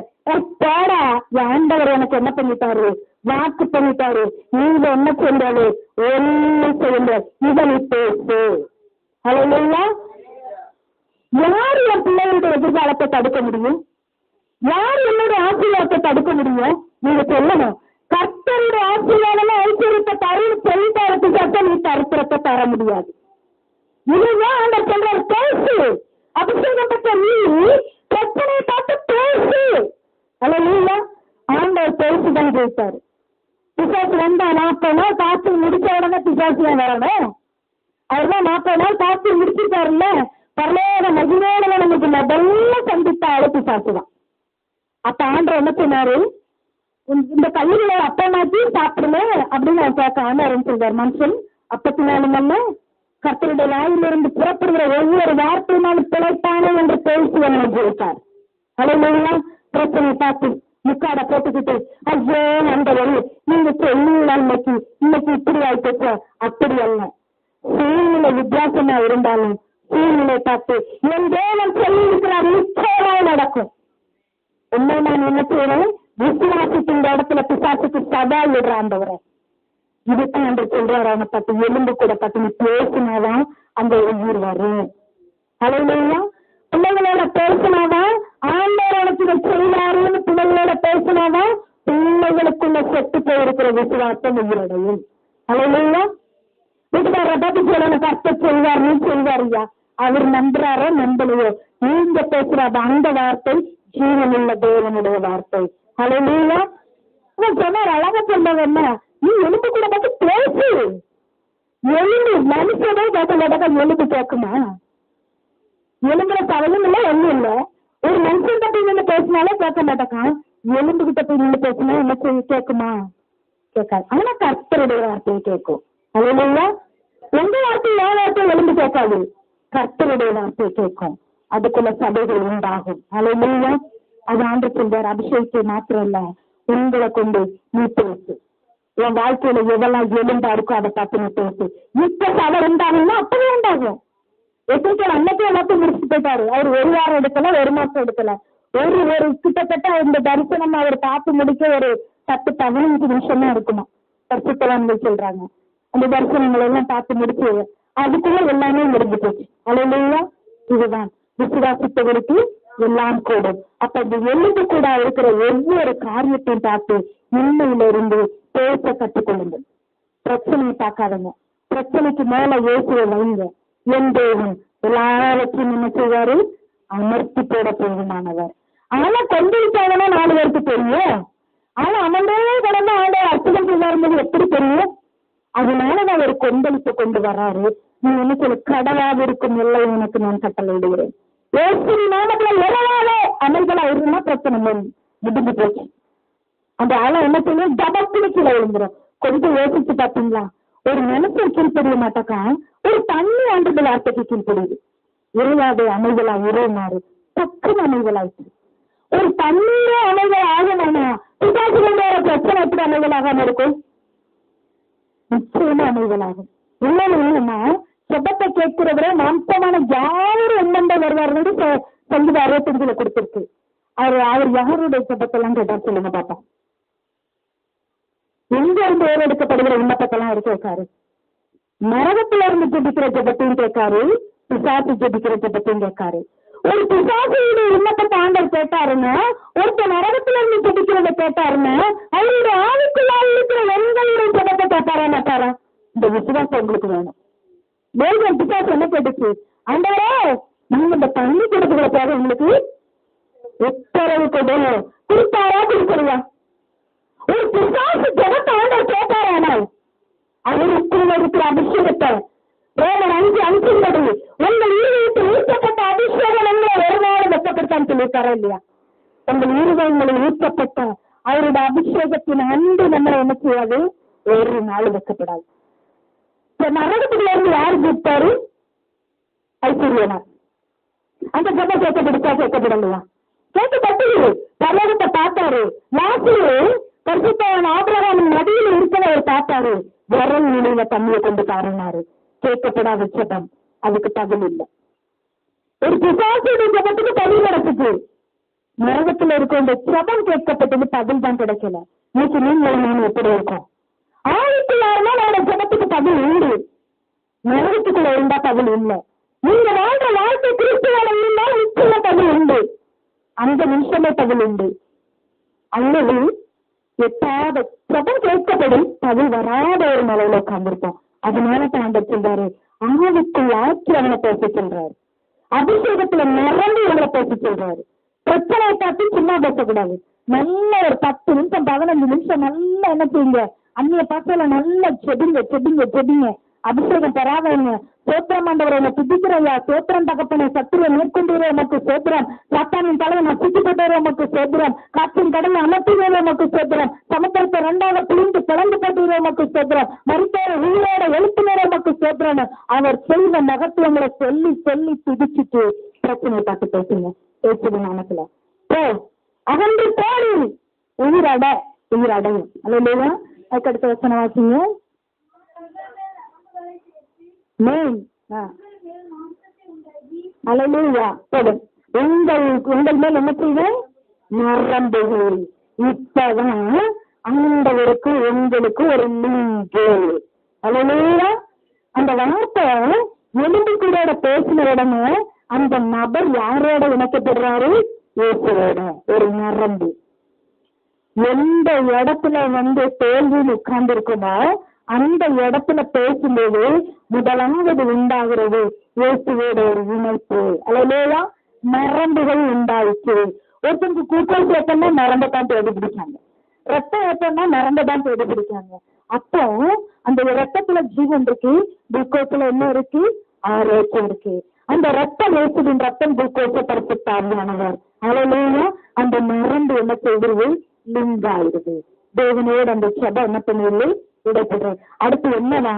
S1: ஆண்டவர் எனக்கு என்ன பண்ணிட்டாரு? வாக்கு பண்ணிட்டாரு. நீங்க என்ன செய்யறாரு? ஒன்னும் செய்ய இதை நீ பேசு. அல்லேலூயா. யார் என் பிள்ளைகளுடைய எதிர்காலத்தை தடுக்க முடியும்? யார் என்னுடைய ஆசீர்வாதத்தை தடுக்க முடியும்? நீங்க சொல்லணும். கர்த்தருடைய ஆசீர்வாதமா ஐஸ்வர்யத்தை தரும் செல்வாரத்து சட்டம் நீ தரித்திரத்தை தர முடியாது. இதுதான் அந்த சொல்ற பேசு. அபிஷேகப்பட்ட நீ பிரச்சனையை பார்த்து பேசு. அல்லேலூயா. ஆண்டவர் பேசுதான் பேசாரு. பிசாசு வந்தா 40 நாள் காத்து முடிச்ச உடனே பிசாசியா வரணும். அதுதான் 40 நாள் காத்து முடிச்சுட்டாருல்ல. பரலோக மகிமையோட நமக்கு முதல்ல சந்தித்த ஆளு பிசாசுதான். அப்ப ஆண்டவர் என்ன சொன்னாரு? இந்த கல்லுகளை அப்பமாக்கி சாப்பிடுங்க அப்படின்னு கேட்க ஆண்டவர் சொல்றாரு. மனுஷன் அப்பத்தினாலுமல்ல கர்த்தருடைய வாயிலிருந்து புறப்படுகிற ஒவ்வொரு வார்த்தையினாலும் பிழைப்பானே என்று பேசி என்ன ஜெயித்தார். அல்லேலூயா. பிரச்சனை பார்த்து முக்காட போட்டுக்கிட்டு ஐயோ அந்த வழி நீங்க சொல்லல, இன்னைக்கு இப்படி ஆயிட்டு அப்படி அல்ல. சூழ்நிலை வித்தியாசமா இருந்தாலும் சூழ்நிலை பார்த்து என் தேவன் சொல்லியிருக்கிறார், நிச்சயமாய் நடக்கும். உண்மை நான் என்ன செய்யறேன்? விசுவாசித்து இந்த இடத்துல பிசாசுக்கு சவால் விடுற ஆண்டவரை. இதுதான் என்று சொல்றாரு. அவனை பார்த்து எலும்பு கூட பார்த்து நீ பேசினாதான் அந்த உயிர் வரும். அல்லேலூயா. பிள்ளைகளோட பேசினாதான் ஆண்டவருக்கு செய்வாருன்னு பிள்ளைகளோட பேசினாதான் பிள்ளைகளுக்குள்ள செத்து போயிருக்கிற விசுவாசம் உயிரடையும். அல்லேலூயா. வீட்டுக்காரரை பார்த்து சொல்லணும், கர்த்தர் செய்வார், நீ செய்வாரியா. அவர் நம்புறாரோ நம்பலையோ, நீங்க பேசுறாரு அந்த வார்த்தை ஜீவனுள்ள தேவனுடைய வார்த்தை. அல்லேலூயா. சொன்னார், அழகா சொல்றது என்ன, நீ எலும்பு கூட பார்த்து பேசு. எலும்பு மனுஷனே கேட்க எலும்பு கேட்குமா? எலும்புல தவறும் இல்லை, ஒண்ணும் இல்லை. ஒரு மனுஷன் கிட்ட நின்று பேசினாலே கேட்க மாட்டேக்கான். எலும்பு கிட்ட போய் நின்று பேசினா என்ன கேட்குமா? கேட்காது. ஆனா கர்த்தருடைய வார்த்தையை கேட்கும். அல்லேலூயா. எந்த வார்த்தை என் வார்த்தை எலும்பு கேட்காது, கர்த்தருடைய வார்த்தையை கேட்கும். அதுக்குள்ள சபைகள் உண்டாகும். அல்லேலூயா. அது ஆண்டு சொல்றார், அபிஷேகத்தை மாத்திரம் இல்ல, உங்களை கொண்டு நீ பேசு. என் வாழ்க்கையில எதெல்லாம் எலும்பா இருக்கோ அதை பார்த்து நீ பேசு. இப்ப சபை உண்டாகும்னா அப்பவே உண்டாகும். எத்தனை அன்னைக்கு எல்லாத்தையும் முடிச்சுட்டு போயிட்டாரு. அவர் ஒரு வாரம் எடுக்கல, ஒரு மாசம் எடுக்கல. ஒரு கிட்டத்தட்ட இந்த தரிசனம் அவர் பார்த்து முடிக்க ஒரு 10-15 நிமிஷம் தான் இருக்குமா பரிசுத்தவான்கள் சொல்றாங்க. அந்த தரிசனங்கள் எல்லாம் பார்த்து முடிச்சு அதுக்குள்ள எல்லாமே முடிஞ்சு போச்சு. அல்லேலூயா. இதுதான் விசுவாசித்தவருக்கு எல்லாம் கூடும். அப்ப இந்த எலும்பு கூட இருக்கிற ஒவ்வொரு காரியத்தையும் பார்த்து உண்மையில இருந்து பேச கற்றுக்கொள்ளுங்கள். பிரச்சனையை பார்க்காதங்க, பிரச்சனைக்கு மேல இயேசுவை வைங்க. என் தேவன் எல்லாவற்றையும் என்ன செய்வாரு? அமர்த்தி போட போதுமானவர். ஆனா கொண்டிருக்காங்கன்னா 4 பேருக்கு தெரியும். ஆனா அவனே கடந்த ஆண்டு அற்புதம் செய்வாரும்போது எப்படி தெரியும்? அதனாலதான் அவர் கொந்தளிப்பு கொண்டு வர்றாரு. நீ என்ன சொல்ல, கடவாக இருக்கும் எல்லை உனக்கு நான் கட்டளை இடுகிறேன். நாமத்துல எவ்வளவு அமைகளா இருந்தா பிரச்சனை முடிஞ்சு போச்சு. அந்த ஆளை என்ன செய்யும்? டபக்குன்னு கீழே விழுந்துரும். கொஞ்சம் யோசிச்சு பாத்தீங்களா? ஒரு மனுஷன் கீழ்படிய மாட்டாக்கா, ஒரு தண்ணி ஆண்டு வார்த்தைக்கு கீழ்படியுது. இருவாது அமைகளா உருமாறு டக்குன்னு அமைகளாயிடுச்சு. ஒரு தண்ணீரே அமைகள் ஆகணும்னா பிரச்சனை எப்படி அமைகளாகாம இருக்கும்? நிச்சயமா அமைகளாகும். இன்னொன்னு என்னன்னா, செபத்தை கேட்கிறவரை மாம்சமான யாரும் எண்ணெண்டை வருவார் சங்கீத 65 கொடுத்திருக்கு. அவர் யாருடைய செபத்தெல்லாம் கேட்டார் சொல்லுங்க பாப்பா. எங்க இருந்து ஏறெடுக்கப்படுகிற விண்ணப்பத்தெல்லாம் அவர் கேட்காரு. நரகத்துல இருந்து ஜெபிக்கிற ஜெபத்தையும் கேட்காரு, பிசாசு ஜெபிக்கிற ஜெபத்தையும் கேட்காரு. ஒரு பிசாசியுடைய விண்ணப்பத்தை ஆண்டவர் கேட்டாருன்னா, ஒருத்தர் நரகத்துல இருந்து ஜெபிக்கிறத கேட்டாருன்னா, அவருடைய ஆவிக்குள்ளாக இருக்கிற எங்களுடைய ஜெபத்தை கேட்பாரா மாட்டாரா? இந்த விசுவாசம் உங்களுக்கு வேணும். வேகம் பிசாசு என்ன கேட்டுச்சு? ஆண்டவரே, நாங்க இந்த தண்ணி கொடுக்கிற தேவை உங்களுக்கு உத்தரவு கொடுங்க. கொடுத்தாரா கொடுக்கறியா? ஒரு பிசாசு ஜெபத்தை ஆண்டவர் கேட்டாரானால் அவருக்குள்ள இருக்கிற அபிஷேகத்தை ரோமர் 5:5 உங்கள் ஈரத்தில் ஊற்றப்பட்ட அபிஷேகம் எங்களை ஒரு நாள் வெட்டப்பட்டான்னு சொல்லியிருக்காரா இல்லையா? உங்கள் ஈரங்களில் ஊற்றப்பட்ட அவருடைய அபிஷேகத்தின் அன்பு நம்மளை என்ன செய்யாது? ஒரு நாள் வெட்டப்படாது. நரகத்துல இருந்து யாரு கூப்பிட்டாரு? ஐஸ்வர்யனார். அந்த ஜெபம் கேட்கப்படுத்தா? கேட்கப்படலையா? கேட்கப்பட்டு பரலோகத்தை பார்த்தாரு. லாசரு பரிசுத்தவான் ஆபிரகாமின் நதியில இருக்கிற அவர் பார்த்தாரு. விரல் நிலையில தண்ணியை கொண்டு காரணாரு. கேட்கப்படாத ஜெபம், அதுக்கு பதில் இல்லை. ஒரு பிசாசுடைய ஜெபத்துக்கு பதில் கிடைச்சிச்சு. நரகத்துல இருக்க இந்த ஜெபம் கேட்கப்பட்டது, பதில் தான் கிடைக்கல. இன்னைக்கு நீங்க எப்படி இருக்கும்? ஆயிரத்துலாருனா நம்மளோட ஜெபத்துக்கு பதில் உண்டு. நரகத்துக்குள்ள இருந்தா பதில் இல்லை. நீங்க வாழ்ற வாழ்க்கை கிறிஸ்துவோட இருந்தா நிச்சயமா பதில் உண்டு. அந்த நிமிஷமே பதில் உண்டு. அல்லது எட்டாவது ஜெபம் கேட்கப்படும், பதில் வராத ஒரு நிலையில உட்கார்ந்துருப்போம். அதனால தான் சொல்றாரு, ஆவிக்குள் ஆட்சி அவனை பேச சொல்றாரு. அபிஷேகத்துல நிரம்பி அவங்களை பேச சொல்றாரு. பிரச்சனையை பார்த்து சும்மா பேசக்கூடாது. நல்ல ஒரு 10 நிமிஷம் 15 நிமிஷம் நல்லா என்ன செய்யுங்க, அந்நிய பாசையில நல்லா செடிங்க. அபிஷேகம் பெறாதவங்க சோத்திரம் ஆண்டவரை துதிக்கிறையா, சோத்திரம் தகப்பனை சத்துருவை மேற்கொண்டு உமக்கு சோத்திரம், சாத்தானின் தலைவை நசுக்கப்பட்டு உமக்கு சோத்திரம், காற்றின் கடலை அமர்த்துவே உமக்கு சோத்திரம், சமுத்திரத்தை 2ஆக பிழிந்து பிளந்து போட்டு உமக்கு சோத்திரம், மருத்துவ உயிரோட எழுத்துநேர உமக்கு சோத்திரம். அவர் செய்த மகத்துவங்களை சொல்லி துதிச்சுட்டு பிரச்சனையை பார்த்து பேசுங்க. பேசுது நாமத்துல அகன்று போடி உயிரடையும். அல்ல அதுக்கடுத்த வசனம் வாசிங்க. அல்லேலூயா. போதும். உங்கள் மேல் என்ன செய்வேன்? நரம்புகள். இப்பதான் ஆண்டவருக்கு உங்களுக்கு ஒரு லிங்க். அல்லேலூயா. அந்த வார்த்தை எலும்பு கூட பேசின உடனே அந்த நபர் யாரோட இணைக்கப்படுறாரு? இயேசுவோட. ஒரு நரம்பு. எந்த இடத்துல தோல்வியில் உட்கார்ந்து இருக்குமோ அந்த இடத்துல பேசும்போது முதலாவது உண்டாகிறது இயேசுவோட ஒரு இணைப்பு. அல்லேலூயா. நரம்புகள் உண்டாயிற்று. ஒருத்தருக்கு குளுக்கோஸ் ஏற்றம்னா நரம்பை தேடி பிடிச்சாங்க, ரத்தம் ஏற்றம்னா நரம்பை தேடி பிடிச்சாங்க. அப்போ அந்த ரத்தத்துல ஜீவன் இருக்கு, குளுக்கோஸ்ல என்ன இருக்கு? ஆரோக்கியம் இருக்கு. அந்த ரத்தம் இயேசுவின் ரத்தம் குளுக்கோஸை பரிசுத்தாவியானவர். அல்லேலூயா. அந்த நரம்பு என்ன செய்கிறது? லிங்க் ஆயிடுது. தேவனோடு அந்த சபை என்ன பண்ணுவது? விடப்படுறது. அடுத்து என்னன்னா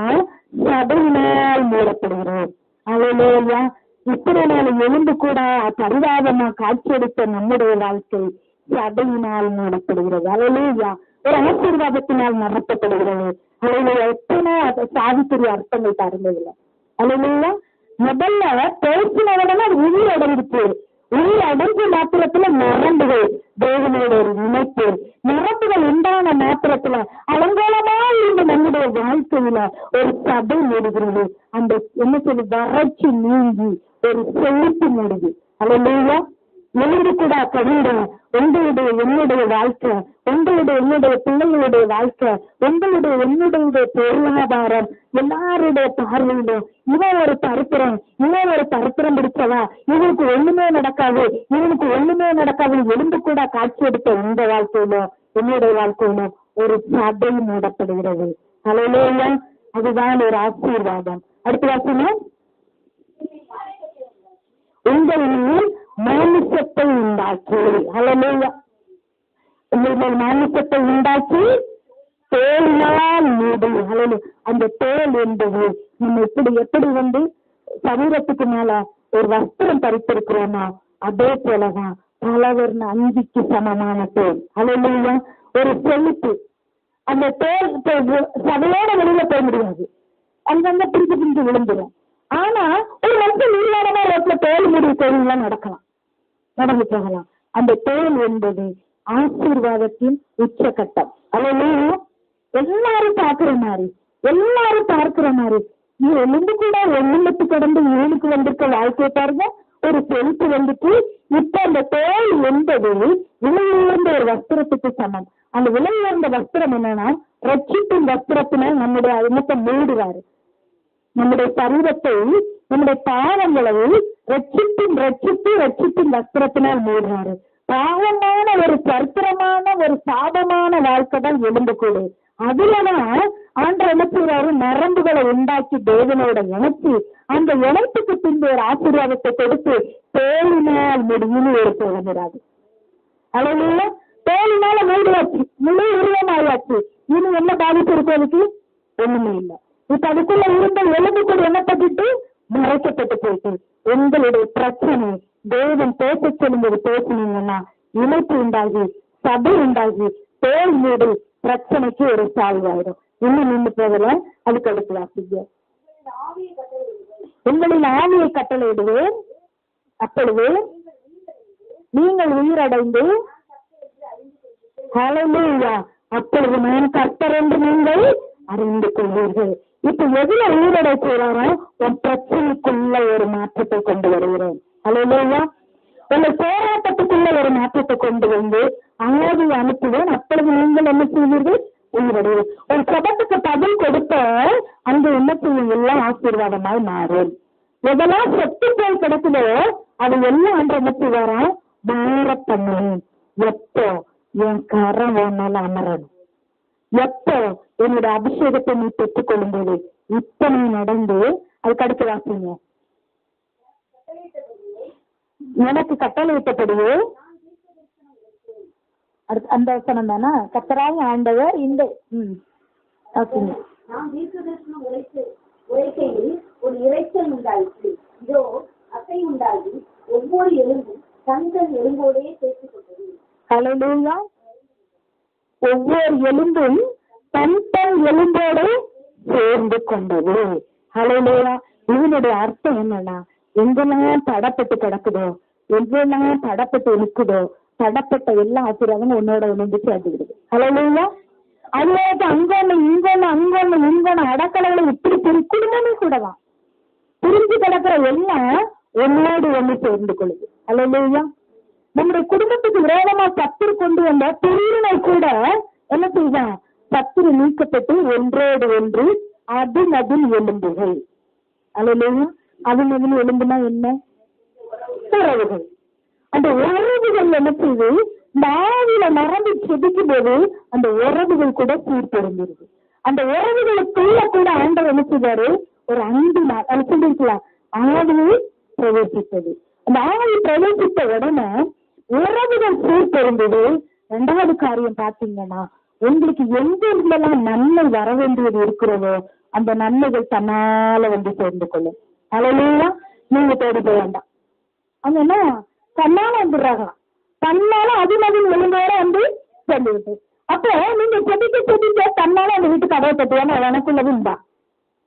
S1: சபையினால் மூடப்படுகிறோம். அல்லேலூயா. இத்தனை நாள் எலும்பு கூட பரிதாபமா காட்சியளித்த நம்முடைய வாழ்க்கை சபையினால் மூடப்படுகிறது. அல்லேலூயா. ஒரு ஆசீர்வாதத்தினால் நடத்தப்படுகிறது. அல்லேலூயா. எத்தனை சாவித்திரி அர்த்தங்கள் தருந்ததில்லை. அல்லேலூயா. முதல்ல பேசினவுடனே அது உயிர் அடைஞ்சிச்சு. உயிர் அடைஞ்ச மாத்திரத்துல நரம்புகள் தேவனோட ஒரு இணைப்பு. நரம்புகள் உண்டான மாத்திரத்துல அலங்கோலமா இருந்த நம்முடைய வாழ்க்கையில ஒரு சபை மூடுகிறது. அந்த என்ன சொல்லி வறட்சி நீங்கி ஒரு செழிப்பு மூடுது. அல்லேலூயா. எழுந்து கூட கவிட உங்களுடைய என்னுடைய வாழ்க்கை, உங்களுடைய என்னுடைய பிள்ளைகளுடைய வாழ்க்கை, உங்களுடைய என்னுடைய பொருளாதாரம் எல்லாருடைய பார்வையிலும் இவன் ஒரு பரித்திரம் பிடிச்சவா, இவனுக்கு ஒண்ணுமே நடக்காது, எழுந்து கூட காட்சி எடுத்த உங்க வாழ்க்கையிலும் என்னுடைய வாழ்க்கையிலும் ஒரு சபை மூடப்படுகிறது. அல்லேலூயா. அதுதான் ஒரு ஆசீர்வாதம். அடுத்த வாசனம், உங்களில் மாமிசத்தை உண்டாக்கி. அல்லேலூயா. உங்கள் மாமிசத்தை உண்டாக்கி தோலினால் மூடி. அல்லேலூயா. அந்த தோல் என்பது நம்ம எப்படி சரீரத்துக்கு மேல ஒரு வஸ்திரம் பறித்திருக்கிறோமா அதே போலதான் பலவர்ண அங்கிக்கு சமமான தோல். அல்லேலூயா. ஒரு செழிப்பு. அந்த தோல் சபையோட வெளியில போக முடியாது, அங்கங்க பிரிஞ்சு விழுந்துடும். ஆனா ஒரு வருஷம் நீளமா ரோட்ல தோல் மூடி தொழிலாம் நடந்து போகலாம். அந்த தோல் என்பது ஆசீர்வாதத்தின் உச்சகட்டம். அல்லேலூயா. எல்லாரும் பார்க்கிற மாதிரி நீ எலும்பு கூட எண்ணெட்டு கடந்து ஏழுக்கு வந்திருக்க வாழ்க்கையை பாருங்க. ஒரு செழிப்பு வந்துட்டு இப்ப அந்த தோல் என்பது விலை உயர்ந்த ஒரு வஸ்திரத்துக்கு சமம். அந்த விலை உயர்ந்த வஸ்திரம் என்னன்னா ரட்சிப்பின் வஸ்திரத்தினால் நம்முடைய எண்ணத்தை மூடுவாரு. நம்முடைய சரீரத்தை, நம்முடைய பாவங்களை ரட்சிப்பின் வஸ்திரத்தினால் மூடுறாரு. பாவமான ஒரு சரித்திரமான ஒரு சாபமான வாழ்க்கை தான் எலும்புக்கூடு. அதுலதான் ஆண்டவர் என்ன செய்யறாரு? நரம்புகளை உண்டாக்கி தேவனோட இணைச்சி அந்த இணைப்புக்கு பின்பு ஒரு ஆசீர்வாதத்தை கொடுத்து தோலினால் முடியும்னு ஒரு சொல்லுகிறாரு. அல்லேலூயா. தோலினால மூடியாச்சு, முழு உருவமாயாச்சு. இனி என்ன பாதிப்பு இருக்கு? அதுக்கு ஒண்ணுமே இல்லை. இப்ப அதுக்குள்ள இருந்த எலும்பு கூட என்ன பண்ணிட்டு மறைக்கப்பட்டு போயிட்டு உங்களுடைய பிரச்சனை தேவன் பேச சொல்லும்போது பேசினீங்கன்னா இணைப்பு உண்டாகி சபை உண்டாகி தோல் மூடி பிரச்சனைக்கு ஒரு சால்வ் ஆயிடும். இன்னும் நின்று போகல. அதுக்கு அடுத்து வாசிங்க. உங்களின் ஆவியை கட்டளையிடுவேன், அப்பொழுது நீங்கள் உயிரடைந்து ஹல்லேலூயா, அப்பொழுது நான் கர்த்தர் என்று நீங்கள் அறிந்து கொள்வீர்கள். இப்ப எதுல உயிரடை போறாரோ உன் பிரச்சனைக்குள்ள ஒரு மாற்றத்தை கொண்டு வருகிறேன். ஹல்லேலூயா. உங்க போராட்டத்துக்குள்ள ஒரு மாற்றத்தை கொண்டு வந்து ஆவி அனுப்புவேன். அப்பொழுது நீங்கள் என்ன செய்வீர்கள்? உயிரடைவீர்கள். ஒரு சபத்துக்கு பதில் கொடுத்த அங்க என்ன செய்யும்? எல்லாம் ஆசீர்வாதமாய் மாறும். எதெல்லாம் செத்து போய் கிடக்குதோ அது எல்லாம் அன்று என்ன செய்வாரா? மாற பண்ணுவேன். எப்போ என் கரம் ஒன்னால அமரணும், எப்போ என்னோட அபிஷேகத்தை நீ பெற்றுக் கொள்ளும் போது இப்ப நீ நடந்து அதுக்கு அடுத்து வாசிங்க. எனக்கு கட்டளையிட்டபடியே அந்த வசனம் தானா? கர்த்தராகிய ஆண்டவர் இந்த
S2: ஒரு இறைச்சல் உண்டாயிற்று. இதோ அசை உண்டாகி ஒவ்வொரு எலும்பும் தங்கள் எலும்போடே சேர்த்துக் கொண்டது.
S1: ஹல்லேலூயா. ஒவ்வொரு எலும்பும் தன் எலும்போடு சேர்ந்து கொண்டது. ஹல்லேலூயா. இதனுடைய அர்த்தம் என்னன்னா எங்கெல்லாம் தடப்பட்டு கிடக்குதோ, எங்கெல்லாம் தடப்பட்டு இருக்குதோ, தடப்பட்ட எல்லா ஆசீர்வாதமும் உன்னோட ஒன்று சேர்த்துக்கிடுது. அல்லேலூயா. அதுவாக அங்கொன்னு இங்கொன்னு அடக்கலைகளை இப்படி குடும்பமே கூடதான் புரிஞ்சு கிடக்கிற எல்லாம் ஒன்னோடு ஒண்ணு சேர்ந்து கொள்ளுது. அல்லேலூயா. நம்முடைய குடும்பத்துக்கு விரோதமா சத்துரு கொண்டு வந்த பிரிவினை கூட என்ன செய்வான்? சத்துரு நீக்கப்பட்டு ஒன்றோடு ஒன்று அதில் எலும்புகள். அல்லேலூயா. அதில் எலும்புனா என்ன? உறவுகள். அந்த உறவுகள் என்ன செய்து இந்த ஆவியில நரம்பு செதுக்கும் போது அந்த உறவுகள் கூட சீர்படுந்துருது. அந்த உறவுகளுக்குள்ள கூட ஆண்டவர் என்ன செய்வாரு? ஒரு அன்பு சொல்லிருக்கலாம், ஆவி பிரவேசித்தது. அந்த ஆவி பிரவேசித்த உடனே உறவுகள் சீர்படுந்தது. இரண்டாவது காரியம் பாத்தீங்கன்னா, உங்களுக்கு எங்கெல்லாம் நன்மை வர வேண்டியது இருக்கிறதோ அந்த நன்மைகள் தன்னால வந்து சேர்ந்து கொள்ளும். அல்லேலூயா. நீங்க தேடி போக வேண்டாம். அவங்க என்ன தன்னால வந்துடுறாங்க, தன்னால அதில் ஒழுங்கோட வந்து சேர்ந்துவிட்டு. அப்போ நீங்க செடிக்க தன்னால அந்த வீட்டு கதவை தட்டுவாங்க. எனக்குள்ளது தான்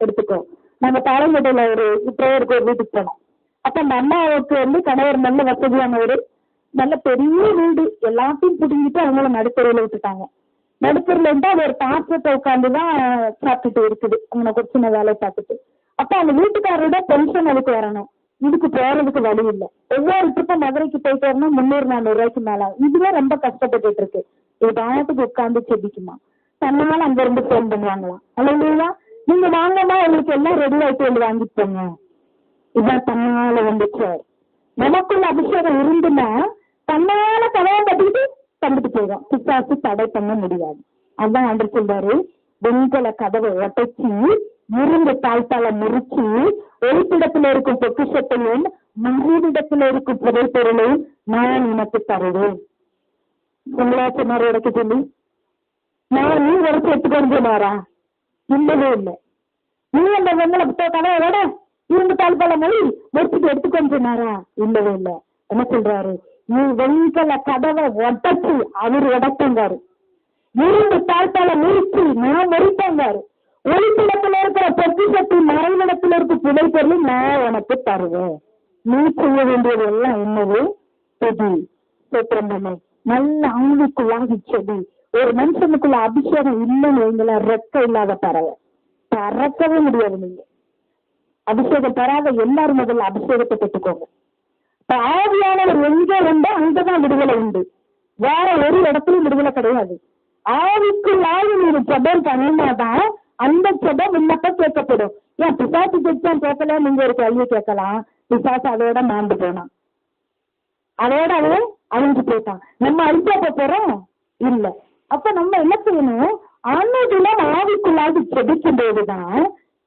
S1: எடுத்துக்கோ. நம்ம தலைமுறையில ஒரு பிரேயருக்கு ஒரு வீட்டுக்கு போனோம். அப்ப அந்த அம்மாவுக்கு வந்து கணவர் நல்ல வசதியான ஒரு நல்ல பெரிய வீடு, எல்லாத்தையும் பிடிங்கிட்டு அவங்கள நடுத்தருவில் விட்டுட்டாங்க. நடுத்தருல இருந்து அது ஒரு பாத்திரத்தை உட்காந்துதான் சாப்பிட்டுட்டு இருக்குது, அவங்க ஒரு சின்ன வேலையை பார்த்துட்டு. அப்ப அந்த வீட்டுக்காரோட பென்ஷன் அதுக்கு வரணும், இதுக்கு போறதுக்கு வழி இல்லை. ஒவ்வொரு ட்ரிப்பும் மதுரைக்கு போயிட்டு வரணும் 300-400 ரூபாய்க்கு மேல. இதுவே ரொம்ப கஷ்டப்பட்டு இருக்கு. இது பாட்டுக்கு உட்காந்து செபிக்குமா, தன்னால அங்க இருந்து போன் பண்ணுவாங்களாம். அல்லேலூயா. நீங்க வாங்கம்மா, உங்களுக்கு எல்லாம் ரெடி ஆயிட்டு வந்து வாங்கிட்டு போங்க. இதுதான் தன்னால வந்துச்சு. நமக்குள்ள அபிஷேகம் இருந்துன்னா தன்னால கதவை கட்டிக்கிட்டு தந்துட்டு போயிடும். பிசாசு தடை பண்ண முடியாது. அதான் ஆண்டவர் சொல்றாரு, வெண்கல கதவை உடைச்சி இரும்பு தாழ்த்தால முறிச்சு ஒளிப்பிடத்துல இருக்கும் பொக்கிஷத்தையும் மறுவிடத்துல இருக்கும் புதைப்பொருளையும் நான் உனக்கு தருவேன். சொன்னாரு உடைக்க சொல்லி, நான் நீ உடச்சு எடுத்துக்கொண்டு சொன்னாரா? இல்லவே இல்லை. நீ அந்த வெண்கல கதவை விட இரும்பு தாழ்த்தால மொழி முடிச்சுட்டு எடுத்துக்கொண்டு சொன்னாரா? இல்லவே இல்லை. என்ன சொல்றாரு? நீ வெண்கல கதவை உடைச்சு அவர் உடைப்பாரு, இரும்பு தாழ்த்தால முறிச்சு நான் முறிப்பாரு, ஒளிப்பிடத்துல இருக்கிற பொக்கிஷத்தை மறைவிடத்துல இருக்க புதைப்பொருள் நான் உனக்கு தருவேன். நீ செய்ய வேண்டியது எல்லாம் என்னது? செடி சொத்திரம்பனை நல்ல ஆவிக்குள்ளாகி செடி. ஒரு மனுஷனுக்குள்ள அபிஷேகம் இல்லைன்னு வைங்களா, ரெக்க இல்லாத பறவை பறக்கவே முடியாது. நீங்க அபிஷேகம் பெறாத எல்லாரும் முதல்ல அபிஷேகத்தை பெற்றுக்கோங்க. ஆவியானவர் எங்க உண்டோ அங்கதான் விடுதலை உண்டு. வேற ஒரு இடத்துலயும் விடுதலை கிடையாது. ஆவிக்குள்ளாக நீங்க ஜெபம் பண்ணினாதான் அந்த ஜெபம் விண்ணப்ப கேட்கப்படும். ஏன் பிசாசு ஜெபம் கேட்கல? நீங்க ஒரு கேள்வி கேட்கலாம், பிசாசு அதோட மாண்டு போனான், அதோட அவன் அழிஞ்சு போயிட்டான், நம்ம அழிஞ்சா போறோம் இல்ல. அப்ப நம்ம என்ன செய்யணும்? ஆன்மீகத்துல ஆவிக்குள்ளாக ஜெபிக்கும் போதுதான்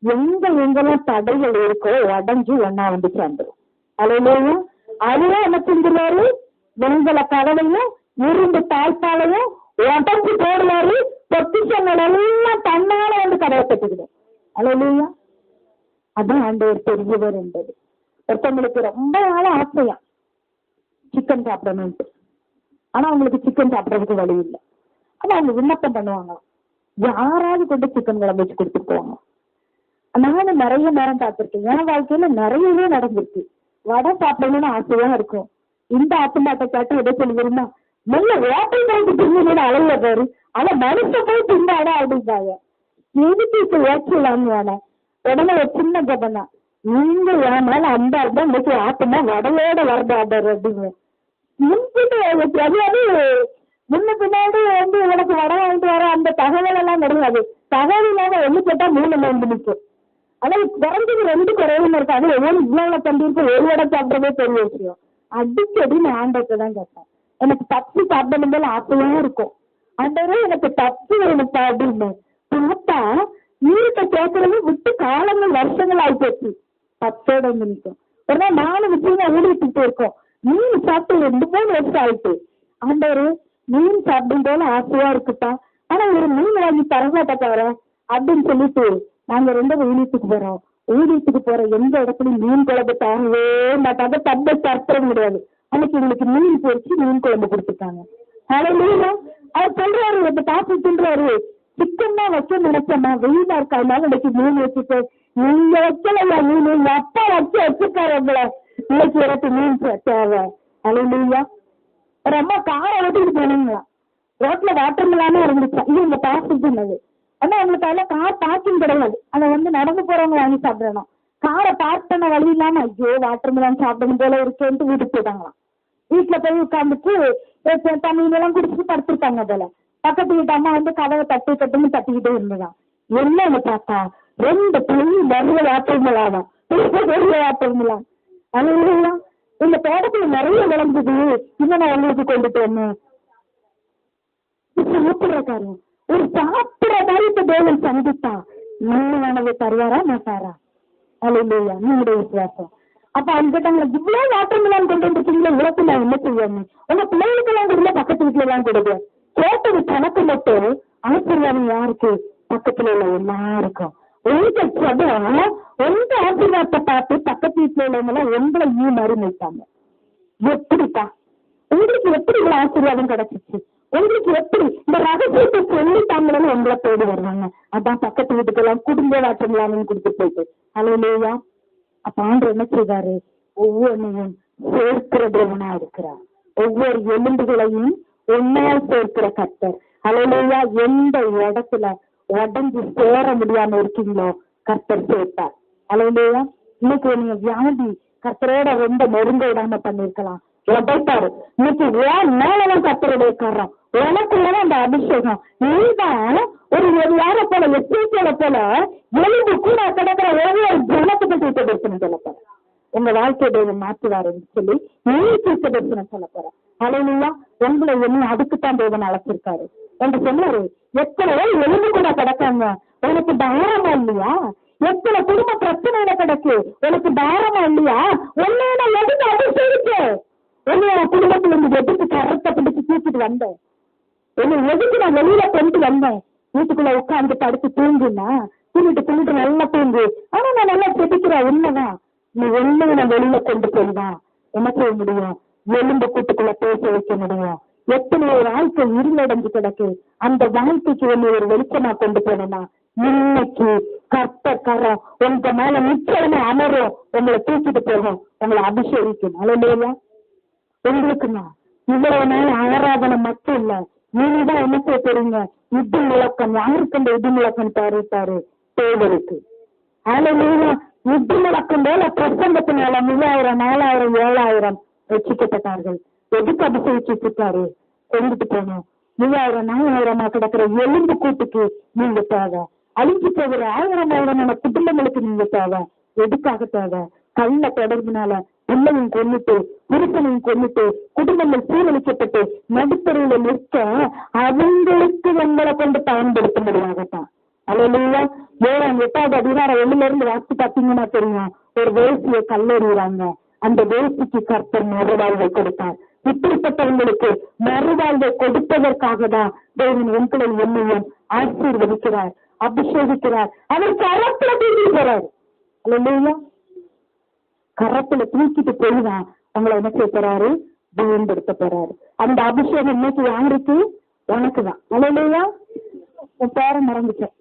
S1: எங்கெல்லாம் தடைகள் இருக்கோ உடஞ்சு ஒன்னா வந்து சேர்ந்துடும். அல்லேலூயா. அதுவே என்ன செஞ்சுருவாரு? வெண்கல கதவையும் இரும்பு தாழ்த்தாலையும் உடச்சு போடுவாரு. பொக்கிஷங்கள் எல்லாம் தன்னால வந்து கதவை கட்டுக்கிடும். அல்லேலூயா. அதான் ஆண்டவர் பெரியவர் என்பது. ஒருத்தவங்களுக்கு ரொம்ப நாள ஆசையா சிக்கன் சாப்பிடணும்ட்டு, ஆனா அவங்களுக்கு சிக்கன் சாப்பிடறதுக்கு வழி இல்லை. ஆனா அவங்க விண்ணப்பம் பண்ணுவாங்க, யாராவது கொண்டு சிக்கன் குழம்பு வச்சு கொடுத்துட்டு போவாங்க. நானும் நிறைய நேரம் பார்த்திருக்கேன். என் வாழ்க்கையில நிறையவே நடந்திருக்கு. வடை சாப்பிடணும்னு ஆசையா இருக்கும். இந்த ஆத்துமாட்டை காட்டு எதை சொல்லுவா, நல்ல ஓட்டை போயிட்டு தின்னு அழகுல பாரு, ஆனா மனுஷன் போய் தின்னாடா அப்படின்பாங்க. எதுக்கு ஏற்றலான்னு வேணா உடனே ஒரு சின்ன ஜபம் தான், நீங்க ஏனால அந்த அர்த்தம் இன்னைக்கு ஆத்துமா வடையோட வரதாடர் அப்படின்னு முன்பிட்டு அது முன்ன பின்னாடி வந்து உனக்கு வடை வாங்கிட்டு வர அந்த தகவல் எல்லாம் கிடையாது. தகவல் இல்லாம ஒண்ணு கேட்டா 3 நோன்பு நிற்கும். அதாவது குறைஞ்சது 2 குறைவுன்னு இருக்காது. ஒவ்வொரு இவ்வளவு தம்பிக்கு ஒரு வடை சாப்பிட்றதே பெரிய விஷயம். அடிக்கடி நான் ஆண்டத்தை தான் கேட்பேன், எனக்கு தப்பு சாப்பிடணும் போல ஆசையா இருக்கும். ஆண்டவரே எனக்கு தப்பு வேணுப்பா அப்படின்னு பார்த்தா நீர்த்த கேட்கறது விட்டு காலங்கள் வருஷங்கள் ஆயிப்போச்சு. 10ஓட வந்து நிற்கும். ஒரு நாள் 4 விஷயம் ஊடிட்டு இருக்கோம். மீன் சாப்பிட்டு 2-3 வருஷம் ஆயிட்டு. ஆண்டவரு மீன் சாப்பிடும் போல ஆசையா இருக்குப்பா, ஆனா ஒரு மீன் வாங்கி தரமாட்ட தவிர அப்படின்னு சொல்லிட்டு நாங்க 2 ஊழியத்துக்கு போறோம். ஊழியத்துக்கு போற எந்த இடத்துலயும் மீன் குழம்பு தரவே மாட்டாங்க. தப்பை தரப்பட முடியாது. அன்னைக்கு எங்களுக்கு மீன் பொறிச்சு மீன் குழம்பு கொடுத்துருக்காங்க. அவர் சொல்றாரு, இந்த பாசம் தின்றாரு, சிக்கன் தான் வைக்க நினைச்சேம்மா, வெயிலா இருக்காதுனால இன்னைக்கு மீன் வச்சுட்டு, நீங்க வைக்கலையா மீன், எங்க அப்பா வச்சிருக்காரு உங்களை, இன்னைக்கு எனக்கு மீன் தேவை. அல்லேலூயா. ஒரு அம்மா காரை ஓட்டிட்டு போனீங்களா, ரோட்ல வாட்டர் மிலானே இருந்துச்சா, இது இந்த பாசிட்டு சொன்னது. ஆனா அவங்களுக்கு அதெல்லாம் கார் பார்க்கிங் கிடையாது, அதை நடந்து போறவங்க வாங்கி சாப்பிடணும். காரை பார்க் பண்ண வழி இல்லாம ஐயோ வாட்டர் மிலான் சாப்பிடணும் போல இருக்கேன்ட்டு வீட்டுக்கு போயிட்டாங்களாம். வீட்டுல போய் உட்காந்துட்டு தண்ணீர் எல்லாம் குடிச்சிட்டு படுத்திருக்காங்க போல. பக்கத்து வீட்டு அம்மா கதவை தட்டிக்கிட்டே இருந்ததான். என்னன்னு பார்த்தா 2 பிள்ளை நிறைய வாட்டர் மிலானா, பெரிய வாட்டர் மிலான். அதனால இந்த தோட்டத்துல நிறைய விளைஞ்சது, இன்னும் நான் உங்களுக்கு கொண்டுட்டு வந்தேன். சாப்பிடுற காரியம், ஒரு சாப்பிடுற காரியத்தை தேவன் சந்தித்தா நன்மையானதை தருவாரா மாட்டாரா? அல்லேலூயா. நம்முடைய விசுவாசம். அப்ப அவங்க கேட்டாங்க, இவ்வளவு வாட்டர் மிலான் கொண்டு வந்துருக்கீங்களா, இவ்வளவு நான் என்ன செய்வேன், உங்க பிள்ளைகளுக்கு எல்லாம் கொடுக்கல, பக்கத்து வீட்டுல எல்லாம் கொடுக்க கேட்டது கணக்கு மட்டும். ஆசீர்வாதம் யாருக்கு? பக்கத்துல உள்ள எல்லாருக்கும். உங்க சபம் உங்க ஆசீர்வாதத்தை பார்த்து பக்கத்து வீட்டுல உள்ளவங்க எல்லாம் உங்களை மறுமைத்தாங்க. எப்படிப்பா உங்களுக்கு எப்படி இவ்வளவு ஆசீர்வாதம் கிடைச்சிச்சு, உங்களுக்கு எப்படி இந்த ரகசியத்தை சொல்லிட்டாங்கன்னு உங்களை தேடி வருவாங்க. அதான் பக்கத்து வீட்டுக்கெல்லாம் குடும்ப வாட்டங்களான்னு கொடுத்து போயிட்டு. அல்லேலூயா. அப்ப ஆண்டவர் என்ன செய்வாரு? ஒவ்வொன்றையும் சேர்க்கிற தேவனா இருக்கிறார். ஒவ்வொரு எலும்புகளையும் உண்மையால் சேர்க்கிற கர்த்தர். அல்லேலூயா. எந்த இடத்துல உடஞ்சு சேர முடியாம இருக்கீங்களோ கர்த்தர் சேர்த்தார். அல்லேலூயா. இன்னைக்கு நீங்க வியாதி கர்த்தரோட ரொம்ப நெருங்க விடாம பண்ணிருக்கலாம், உடைத்தாரு. இன்னைக்கு மேலதான் கர்த்தருடைய காரணம், உனக்குள்ளதான் அந்த அபிஷேகம். நீதான் ஒரு யார போல எஸ்ஐல போல எலும்பு கூட கிடக்கிற ஒவ்வொரு ஜனத்துக்கு தீர்க்க தரிசனம் சொல்ல போற. உங்க வாழ்க்கையை மாற்றுவாருன்னு சொல்லி நீ தீர்க்க தரிசனம் சொல்ல போற. அல்லேலூயா. உங்களை என்ன அதுக்குத்தான் தேவன் அழைச்சிருக்காரு என்று சொன்னாரு. எத்தனை எலும்பு கூட கிடக்காங்க, உனக்கு பாரமா இல்லையா? எத்தனை குடும்ப பிரச்சனையில கிடக்கு, உனக்கு பாரமா இல்லையா? உன்னை எதுக்கு அபிஷேகிச்சு உன்னை குடும்பத்துல இருந்து எதுக்கு கரத்தை பிடிச்சு தூக்கிட்டு வந்தேன், என்னை எதுக்கு நான் வெளியில கொண்டு வந்தேன்? வீட்டுக்குள்ள உட்காந்து படுத்து தூங்குனா தூங்கிட்டு நல்லா தூங்கு, ஆனா நான் நல்லா செதுக்கிறேன். உண்மைதான், நீ ஒண்ணு நான் வெளியில கொண்டு போய்தான் என்ன செய்ய முடியும்? எலும்பு கூட்டுக்குள்ள பேச வைக்க முடியும். எத்தனை வாழ்க்கை இருளடைஞ்சு கிடக்கு, அந்த வாழ்க்கைக்கு ஒரு வெளிச்சமா கொண்டு போனா இன்னைக்கு கர்த்தர் கரம் உங்க மேல நிச்சயமா அமரும், உங்களை தூக்கிட்டு போகும், உங்களை அபிஷேகிக்கும். அல்லேலூயா. உங்களுக்குன்னா இவ்வளவு நாள் ஆராதனை மட்டும் இல்ல, நீங்கதான் என்ன செய்ய போறீங்க? இடி முழக்கம். யாருக்கு அந்த இடி முழக்கம் தருத்தாரு? தேவருக்கு. அல்லேலூயா. இடி முழக்கம் போல பிரசங்கத்தினால 3000 4000 7000 ரட்சிக்கப்பட்டார்கள். எதுக்கு அபிஷேகிச்சுட்டு இருக்காரு? கொண்டுட்டு போகணும். 3000 4000 கிடக்கிற எலும்பு கூட்டுக்கு நீங்க தேவை. அழிஞ்சு போகிற 1000 குடும்பங்களுக்கு நீங்க தேவை. எதுக்காக தேவை? கள்ள தொடர்புனால பிள்ளையும் கொண்டுட்டு புருஷனையும் கொண்டுட்டு குடும்பங்கள் சீரழிக்கப்பட்டு நடுத்தருவில் நிற்க அவங்களுக்கு உங்களை கொண்டு பயன்படுத்த முடியாகத்தான். அல்லேலூயா. 7-8வது அதிகாரம் 1 வாசி பார்த்தீங்கன்னா தெரியும். ஒரு வேசியை கல்லெறிகிறாங்க, அந்த வேசிக்கு கர்த்தர் மறுவாழ்வை கொடுத்தார். இப்படிப்பட்டவங்களுக்கு மறுவாழ்வை கொடுப்பதற்காக தான் தேவன் உங்களை என்னையும் ஆசீர்வதிக்கிறார், அபிஷேகிக்கிறார். அவர் கரத்துல தூக்கிட்டு போறாரு. அல்லேலூயா. கரத்துல தூக்கிட்டு போய்தான் உங்களை என்ன செய்ய போறாரு? பயன்படுத்த போறாரு. அந்த அபிஷேகம் இன்னைக்கு யாருக்கு? உனக்குதான். அல்லேலூயா. உன் பேரை மறந்துட்டேன்,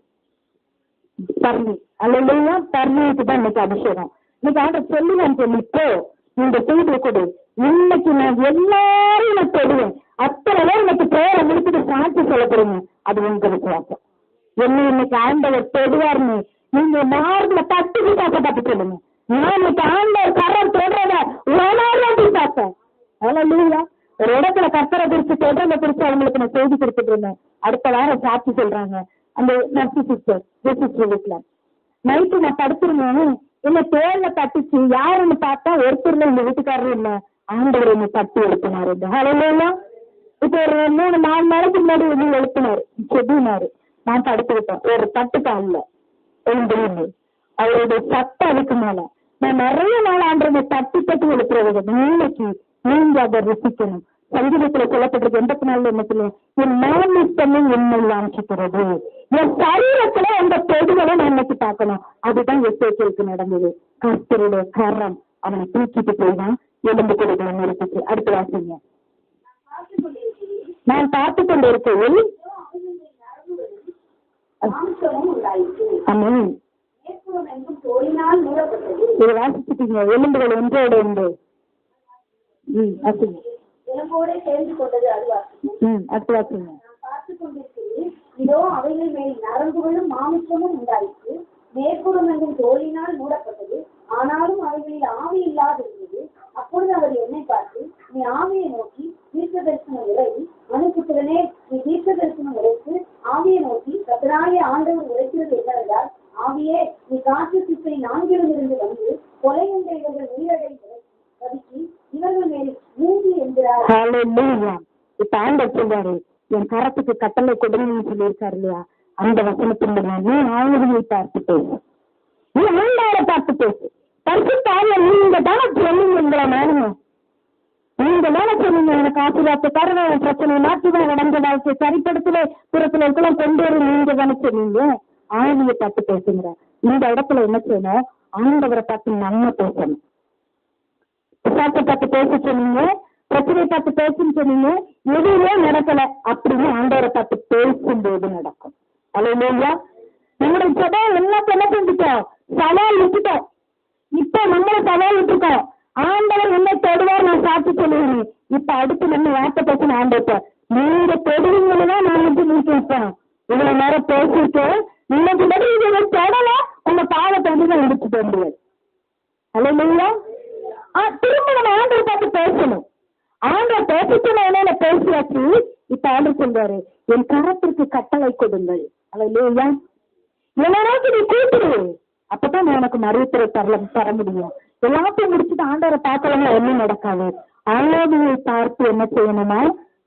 S1: தர்ணி. அல்லேலூயா. தர்ணிக்கு தான் இன்னைக்கு அபிஷேகம். இன்னைக்கு ஆண்டவர் சொல்லுவேன் சொல்லிப்போ இந்த செய்தியை கொடு, இன்னைக்கு நான் எல்லாரும் நான் தொடுவேன், அத்தனை பேர் இன்னைக்கு பேரை முடிச்சுட்டு சாட்சி சொல்ல போறீங்க. அது உங்க விசுவாசம். என்ன இன்னைக்கு ஆண்டவர் தொடுவார்னு நீங்க மார்பில தட்டுக்கு பார்த்து சொல்லுங்க. நான் இன்னைக்கு ஆண்டவர் கரம் தொடுறத பார்த்தேன். அல்லேலூயா. ஒரு இடத்துல கர்த்தரை குறிச்சு தொடர்ந்த குறிச்சு அவங்களுக்கு நான் செய்தி கொடுத்துட்டு இருந்தேன். அடுத்த வாரம் சாட்சி சொல்றாங்க. அந்த நர்சி சிஸ்டர் வீட்டுல நைட்டு நான் படுத்திருந்தேன், என்ன தேர்ல தட்டுச்சு. யாருன்னு பார்த்தா ஒருத்தர்ல இந்த வீட்டுக்காரரும் இல்ல, ஆண்டவர் என்ன தட்டி எழுப்பினாரு. அல்லேலூயா. இப்ப ஒரு 3-4 நாளைக்கு முன்னாடி வெளியே எழுப்பினாரு, செடினாரு. நான் படுத்துக்கிட்டேன், ஒரு தட்டு காலில் எழுந்து அவருடைய சட்டை அதுக்கு மேல. நான் நிறைய நாள் ஆண்டவரை தட்டி எழுப்புறது. இன்னைக்கு நீங்க அதை ருசிக்கணும். சங்கீதத்துல சொல்லப்பட்டிருக்கு 84 எண்ணத்துல, என் மாமிசமும் என்னை வாஞ்சிக்கிறது, என் சரீரத்துல அந்த தொடுகளை நான் இன்னைக்கு பார்க்கணும். அதுதான் எஸ்ஐக்கு நடந்தது. கர்த்தருடைய கரம் அவனை தூக்கிட்டு போய்தான் எலும்பு கொடுகளை நிறுத்திச்சு. அடுத்து வாசிங்க. நான் பார்த்து கொண்டு இருக்கையில்
S2: மாம்சமும் உண்டாயிற்று.
S1: ஆமென்.
S2: மேற்புறம் எங்கும் தோலினால் மூடப்பட்டது.
S1: இதை வாசிச்சுட்டீங்க. எலும்புகள் ஒன்றோடு உண்டு. வாசிங்க.
S2: எலும்போடு சேர்ந்து கொண்டது அது வாசிக்கும்.
S1: அடுத்து வாசிங்க.
S2: நான் பார்த்துக் கொண்டிருக்கிறேன், இதோ அவைகள் மேல் நரம்புகளும் மாமிசமும் உண்டாயிற்று. மேற்புறம் எங்கும் தோலினால் மூடப்பட்டது, ஆனாலும் அவைகளில் ஆவி இல்லாதிருந்தது. அப்பொழுது அவர் என்னை பார்த்து, நீ ஆவியை நோக்கி தீர்க்க தரிசனம் உரைவி, மனுபுத்திரனே, நீ தீர்க்க தரிசனம் உரைத்து ஆவியை நோக்கி கர்த்தராகிய ஆண்டவர் உரைக்கிறது என்னவென்றால், ஆவியே, நீ காற்று திசை நான்கிலிருந்து வந்து கொலையும் இவர்கள் உயிரடை வதிக்கி இவர்கள் மேல் மூடி என்கிறார்.
S1: இப்ப ஆண்டவர் சொல்றாரு, என் கரத்துக்கு கட்டளை கொடுங்கன்னு சொல்லியிருக்காரு இல்லையா? அந்த வசனத்தின் நீ ஆளுமையை பார்த்து பேசு, நீ ஆண்டவரை பார்த்து பேசு. பரிசுத்தாவிய நீங்க தானே சொல்லுங்களா? நானுங்க நீங்க தானே சொல்லுங்க, எனக்கு ஆசீர்வாதத்தை தருவ, பிரச்சனை மாற்றுவேன், நடந்த வாழ்க்கை சரிப்படுத்தல, புறத்துல இருக்கலாம் கொண்டு வரும், நீங்க தானே சொன்னீங்க. ஆளுமையை பார்த்து பேசுங்கிற இந்த இடத்துல என்ன செய்யணும்? ஆண்டவரை பார்த்து நம்ம பேசணும். பிசாசை பார்த்து பேச சொன்னீங்க, பிரச்சனையை பார்த்து பேசுன்னு சொன்னீங்க, எதுவுமே நடக்கல அப்படின்னு ஆண்டவரை பார்த்து பேசும்போது நடக்கும். அல்லேலூயா. நம்மளுடைய சபை எல்லாத்தையும் என்ன செஞ்சுட்டோம்? சவால் விட்டுட்டோம். இப்ப நம்மள சவால் விட்டுருக்கோம். ஆண்டவர் என்ன தொடுவார், நான் சாட்சி சொல்லுவேன். இப்ப அடுத்து நம்ம யார்கிட்ட பேசணும்? ஆண்டவர் நீங்க தொடுவீங்கதான் நான் வந்து முடிச்சு வைப்பேன். இவ்வளவு நேரம் பேசிட்டு இன்னைக்கு இதை தொடல உங்க பாவத்தை வந்து நான் முடிச்சுட்டு முடியாது. அல்லேலூயா. திரும்ப நம்ம ஆண்டவர் பார்த்து பேசணும். ஆண்டவர் பேசிட்டு என்ன பேசியாச்சு. இப்ப ஆண்டவர் சொல்றாரு, என் கரத்திற்கு கட்டளை கொடுங்கள். அல்லேலூயா. எல்லாரும் நீ கூப்பிடு, அப்பதான் நான் எனக்கு மறுத்துறை தர முடியும். எல்லாத்தையும் முடிச்சுட்டு ஆண்டவரை பார்க்கலாம் ஒன்றும் நடக்காது. ஆவியை பார்த்து என்ன செய்யணுமா?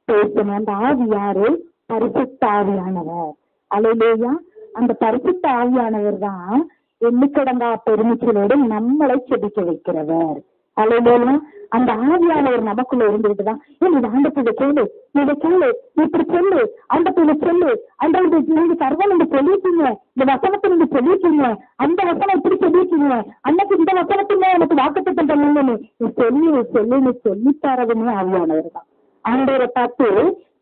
S1: பேசணும். அந்த ஆவி யாரு? பரிசுத்த ஆவியானவர். அல்லேலூயா. அந்த பரிசுத்த ஆவியானவர் தான் எண்ணிக்கடங்கா பெருமிச்சலோடு நம்மளை செபிக்க வைக்கிறவர். அல்லேலூயா. அந்த ஆவியானவர் நமக்குள்ள இருந்துகிட்டு தான், நீ ஆண்டத்தை கேளு, நீங்க கேளு, இப்படி சொல்லு, ஆண்டத்தை சொல்லு, அந்த நீங்க சர்வம் நீங்க சொல்லிருக்கீங்க, இந்த வசனத்தை நீங்க சொல்லிருக்கீங்க, அந்த வசனம் இப்படி சொல்லிருக்கீங்க, அன்னைக்கு இந்த வசனத்துல எனக்கு வாக்குத்தத்தம் பண்ணுங்கன்னு நீ சொல்லுன்னு சொல்லித்தரதுமே ஆவியானவர் தான். ஆண்டவரை பார்த்து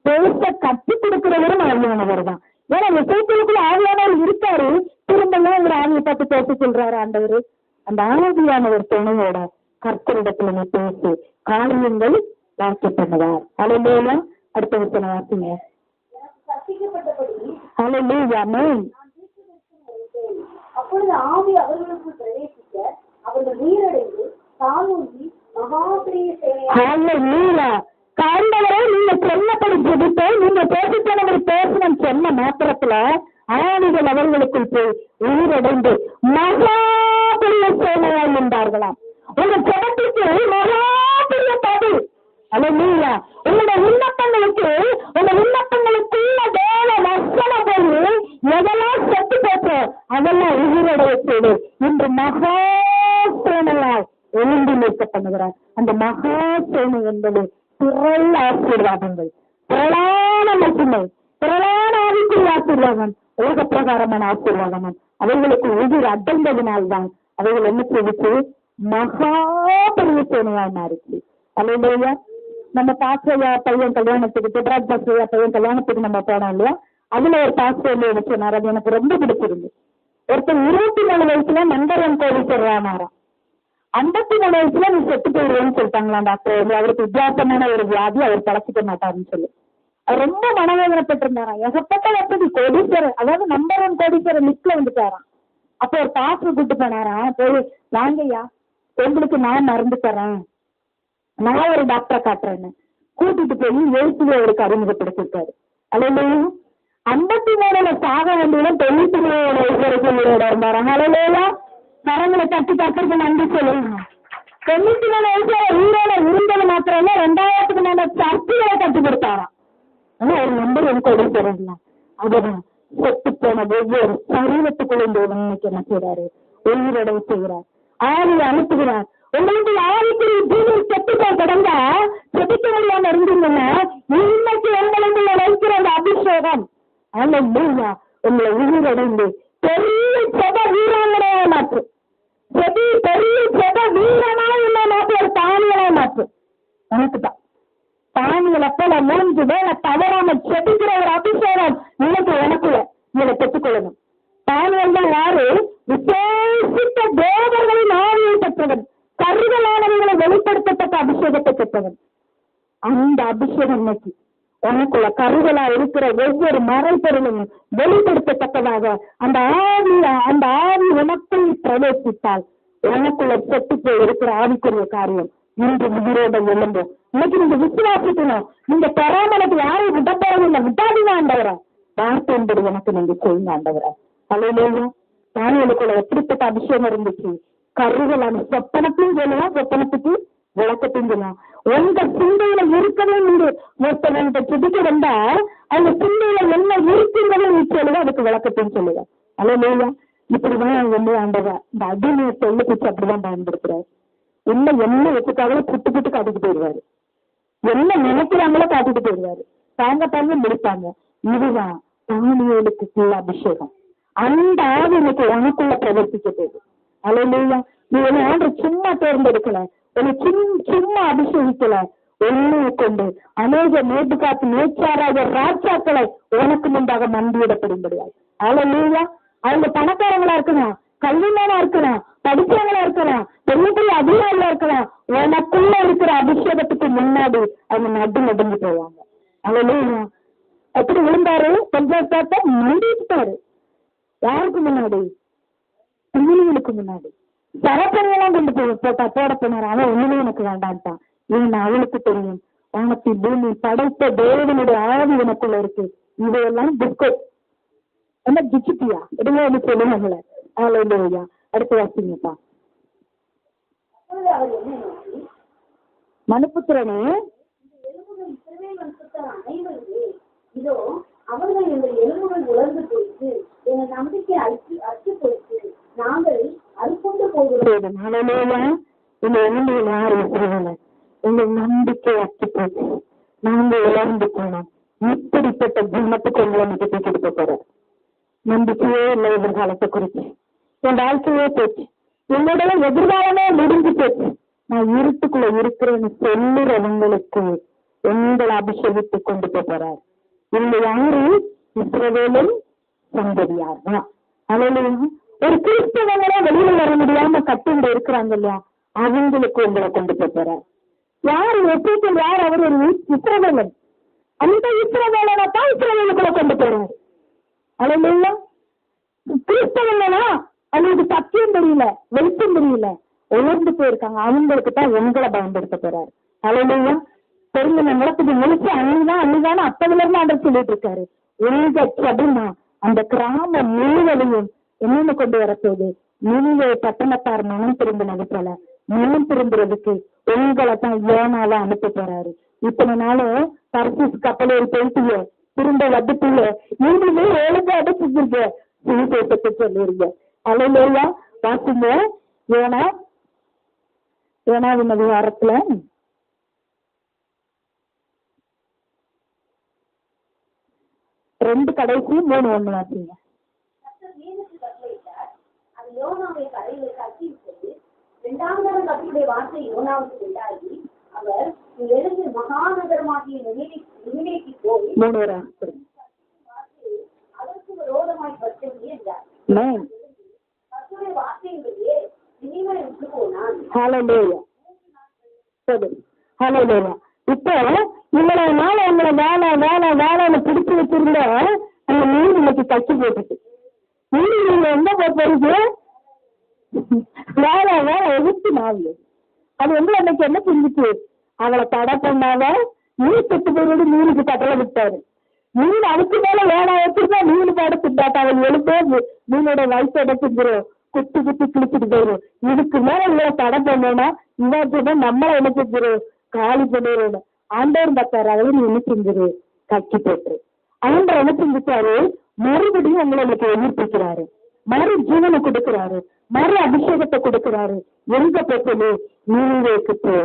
S1: பேச கற்றுக் கொடுக்கிறவரும் ஆவியானவர் தான். ஏன்னா விஷயத்துக்குள்ள ஆவியானவர் இருக்காரு, திரும்பவும் ஒரு ஆவியை பார்த்து பேச சொல்றாரு ஆண்டவர். அந்த ஆவியானவர் துணையோட கர்த்தரிடத்துல நீ பேசு, காரியங்கள் வாக்கு பண்ணுவார். அல்லேலூயா. அடுத்த வசன வாசிங்க. அல்லேலூயா. ஆமென்.
S2: அப்பொழுது ஆவி அவர்களுக்குள் பிரவேசிக்க அவர்கள் உயிரடைந்து தானூங்கி மகாபிரிய
S1: சேவை. காண்டவரை நீங்க சொன்னபடி ஜெபித்து நீங்க பேசித்தனவர் பேசணும் சொன்ன மாத்திரத்துல ஆவிகள் அவர்களுக்குள் போய் உயிரடைந்து மகாபிரிய சேவையாய் இருந்தார்களாம். உங்க ஜெபத்துக்கு மகாபிரிய பதில். அல்லேலூயா. உங்களுடைய விண்ணப்பங்களுக்குள்ள தேவ வசனம் போய் எதெல்லாம் செத்து போட்டோம் அதெல்லாம் உயிரடைய செய்து இன்று மகா சேனையாய் எழுந்து நிற்க பண்ணுகிறார். அந்த மகா சேனை என்பது திரள் ஆசீர்வாதங்கள், திரளான மகிமை, திரளான ஆவிக்குரிய ஆசீர்வாதம், உலக பிரகாரமான ஆசீர்வாதம். அவர்களுக்கு உயிர் அடைந்ததினால்தான் அவர்கள் என்ன செய்து மகா பெரிய சேனையா மாறிச்சு. அல்லேலூயா. நம்ம பாஸ்டர் பையன் கல்யாணத்துக்கு, பெட்ராஜ் பாஸ்டர் பையன் கல்யாணத்துக்கு நம்ம போனோம் இல்லையா? அதுல ஒரு பாஸ்டர் என்ன சொன்னார், அது எனக்கு ரொம்ப பிடிச்சிருந்து. ஒருத்தர் 23 வயசுல நம்பர் கோவில் சொல்றானாராம். 53 வயசுல நீ செத்து போயிடுவேன்னு சொல்லிட்டாங்களாம் டாக்டர். அவருக்கு வித்தியாசமான ஒரு வியாதி, அவர் பழச்சிக்க மாட்டாருன்னு சொல்லி அவர் ரொம்ப மனவேதனைப்பட்டிருந்தாராம். ஏகப்பட்ட வசதி, கோடீஸ்வரர், அதாவது நம்பர் 1 கோடீஸ்வரர் லிஸ்ட்ல வந்துட்டாராம். அப்போ ஒரு பாஸ்டர் கூட்டு போனாராம், போய் வாங்கய்யா உங்களுக்கு நான் மருந்து தரேன், நான் ஒரு டாக்டரை காட்டுறேன்னு கூட்டிட்டு போய் எழுத்துல அவருக்கு அறிமுகப்படுத்திருக்காரு. அல்லேலூயா. 53 சாக வேண்டிய 93 வயசுல இருந்தாராம். அல்லேலூயா. கரங்களை தட்டி தட்டுக்கு நன்றி சொல்லுங்க. 93 வயசுல உயிரோட இருந்தது மாத்திரம் 2000க்கு மேல சர்ச்சைகளை கட்டி கொடுத்தாராம். ஒரு நம்பர் எனக்கு உடல் தரலாம். அதுதான் செத்து போன ஒவ்வொரு சரீரத்துக்குள்ள இன்னைக்கு என்ன செய்யறாரு? உயிரடை செய்கிறார், ஆவியை அனுப்புகிறார். உங்களுக்கு ஆவிக்குரிய ஜீவன் செத்து போய் கிடந்தா செதுக்க முடியாம இருந்தீங்கன்னா இன்னைக்கு உங்களுக்கு வைக்கிற அந்த அபிஷேகம் அல்லேலூயா உங்களை உயிரடைந்து பெரிய செத வீரங்களையா மாற்று, பெரிய செத வீரனா இல்லை மாற்று, ஒரு தானியலா மாற்று. உனக்குதான் தானியல் அப்ப 3 வேலை தவறாம செதுக்கிற ஒரு அபிஷேகம் இன்னைக்கு எனக்குள்ள இதை பெற்றுக்கொள்ளணும். அபிஷேகம் இன்னைக்கு உனக்குள்ள கருதலா இருக்கிற ஒவ்வொரு மறைபொருளும் வெளிப்படுத்தத்தக்கதாக அந்த ஆவி உனக்குள் பிரவேசித்தால் உனக்குள்ள செத்து போய் இருக்கிற ஆவிக்குரிய காரியம் இன்று உயிரோட எழும்பும். இன்னைக்கு நீங்க விசுவாசிக்கணும். நீங்க பெறாமலுக்கு யாரையும் விடப்போவதில்லை. விட்டாதீங்க ஆண்டவரை. வார்த்தை என்பது எனக்கு நீங்க செய்யுங்க ஆண்டவரை. அல்லேலூயா. தானியேலுக்குள்ள எப்படிப்பட்ட அபிஷேகம் இருந்துச்சு. கருதலான சொப்பனத்தையும் சொல்லலாம், சொப்பனத்துக்கு விளக்கத்தையும் சொல்லலாம். உங்க சிந்தையில இருக்கவே நீங்க ஒருத்தவங்க துதிக்க வந்தா அந்த சிந்தையில என்ன இருக்குங்கிறத நீ சொல்லுவ, அதுக்கு விளக்கத்தையும் சொல்லுவ. அல்லேலூயா. இப்படிதான் வந்து ஆண்டவா இந்த அடிமையை சொல்லி பிடிச்சு அப்படிதான் பயன்படுத்துறாரு. இன்னும் என்ன வச்சுக்காக புட்டு காட்டிட்டு போயிடுவாரு. என்ன நினைக்கிறாங்களோ காட்டிட்டு போயிடுவாரு. தாங்க முடிப்பாங்க. இதுதான் தானியேலுக்கு உள்ள அபிஷேகம். அந்த ஆவி இன்னைக்கு உனக்குள்ள பிரவர்த்திக்க போகுது. அல்லேலூயா. நீ என்ன ஆண்டு சும்மா தேர்ந்தெடுக்கல, சும்மா அபிஷேகிக்கல. உண்மையை கொண்டு அநேக நேர்காத்து நேச்சாராக ராஜாக்களை உனக்கு முன்பாக மண்டியிடப்படும்படியாது. அல்லேலூயா. அவங்க பணக்காரங்களா இருக்கலாம், கல்விமானா இருக்கலாம், படிச்சவங்களா இருக்கலாம், பெரிய அதிகாரியா இருக்கலாம். உனக்குள்ள இருக்கிற அபிஷேகத்துக்கு முன்னாடி அவங்க நடுங்கி போவாங்க. அல்லேலூயா. எப்படி விழுந்தாரு? கொஞ்சம் மண்டிட்டாரு. யாருக்கு முன்னாடி? உண்மைகளுக்கு முன்னாடி. சரப்பணியெல்லாம் கொண்டு போட போனாரு. அவன் உண்மையே எனக்கு வேண்டான்ட்டான். ஏன்னா அவளுக்கு தெரியும் வானத்தி பூமி படைத்த தேவனுடைய ஆவி எனக்குள்ள இருக்கு. இதையெல்லாம் பிஸ்கட் என்ன டிச்சிட்டியா இடையே சொல்லுவாங்கள. அல்லேலூயா. அடுத்து வாசிங்கப்பா. மனுப்புத்திரனே,
S2: இதோ அவர்கள் எங்கள் எலும்புகள் உலர்ந்து போயிட்டு எங்கள் நம்பிக்கை அச்சு போயிட்டு நாங்கள் அறுப்புண்டு போகிறோம்.
S1: இந்த எலும்புகள் யாரு இருக்கிறவங்க? எங்கள் நம்பிக்கை அச்சு போச்சு, நாங்கள் உலர்ந்து போனோம். இப்படிப்பட்ட குணத்துக்கு உங்களை மட்டும் தூக்கிட்டு போற நம்பிக்கையே இல்லை. எதிர்காலத்தை குறிச்சு என் வாழ்க்கையே போச்சு, என்னுடைய எதிர்காலமே முடிஞ்சு போச்சு. நான் இருட்டுக்குள்ள இருக்கிறேன்னு சொல்லுறவங்களுக்கு உங்களை அபிஷேகித்து கொண்டு போறார். இந்த யாரு? இஸ்ரவேலின் சந்ததியார் தான். அல்லேலூயா. ஒரு கிறிஸ்தவங்களே வெளியில வர முடியாம கட்டுண்டு இருக்கிறாங்க இல்லையா, அவங்களுக்கு உங்களை கொண்டு போறார். யாரு? எப்போ யார்? அவர் ஒரு இஸ்ரவேலன். அந்த இஸ்ரவேலனை தான் இஸ்ரவேலுக்குள்ள கொண்டு போறாரு. அல்லேலூயா. கிறிஸ்தவங்களா அவங்களுக்கு சத்தியம் தெரியல, வெளிச்சம் தெரியல, உயர்ந்து போயிருக்காங்க. அவங்களுக்கு தான் உங்களை பயன்படுத்த போறாரு. அல்லேலூயா. தெரிஞ்ச நிலத்துக்கு முழிச்சு அன்னிதான் அப்பதுல இருந்து ஆண்டவர் சொல்லிட்டு இருக்காரு. ஒழுங்கச்சு அப்படின்னா அந்த கிராமம் முழுவதையும் என்னென்ன கொண்டு வரப்போகுது? நீங்க பட்டணத்தார் மனம் திரும்பினது போல மனம் திரும்புறதுக்கு உங்களை தான் யோனாவா அனுப்ப போறாரு. இத்தனை நாளும் தர்சீஸ் கப்பலில் போயிட்டீங்க, திரும்ப வந்துட்டீங்க, நீங்களுமே ஒழுங்கா அடைச்சிருக்கீங்க, சுவிசேஷத்தை சொல்லிருங்க. அல்லேலூயா. வாசிங்க யோனாவின் அதிகாரத்துல 2:3 வாசிங்க.
S2: யோனாவை கரையில் கட்டிவிட்டது. 2ஆம் தரம் கர்த்தருடைய வார்த்தை யோனாவுக்கு உண்டாகி, அவர் எழுந்து மகாநகரமாகிய நினிவேக்கு போய் அதற்கு விரோதமாய் பற்றி என்றார். கர்த்தருடைய வார்த்தையின்படியே நினிவே விட்டு போனான்.
S1: ஹல்லேலூயா. ஹல்லேலூயா. இப்போ இவ்வளவு நாள் உங்களை வேலை பிடிச்சு வச்சிருந்த அந்த மீன் இன்னைக்கு கட்சி போட்டுட்டு நீங்க எங்க போறீங்க? வேலை எதிர்த்து நாள் அது வந்து அன்னைக்கு என்ன செஞ்சுச்சு? அவளை தடை பண்ணாத மீன் செத்து போயிட்டு மீனுக்கு கட்டளை விட்டாரு. மீன் அதுக்கு மேல வேலை வச்சிருந்தா மீன் பாட திட்டாட்ட அவள் எழுப்பே மீனோட வயசு எடுத்துக்கிறோம், குத்தி கிழிச்சிட்டு போயிடும். இதுக்கு மேல இவ்வளவு தடை பண்ணோம்னா இவன் நம்மளை என்ன செஞ்சிடும்? காலி பண்ணிடுறோம். ஆண்டவர் பார்த்தாரு, அவளை நீ என்ன செஞ்சிரு? கட்சி போட்டு ஆண்டவர் என்ன செஞ்சுட்டாரு? மறுபடியும் உங்களுக்கு எதிர்ப்பிக்கிறாரு, மறு ஜீவனை கொடுக்கிறாரு, மறு அபிஷேகத்தை கொடுக்கிறாரு. எங்க போச்சு? நீங்களுக்கு போ.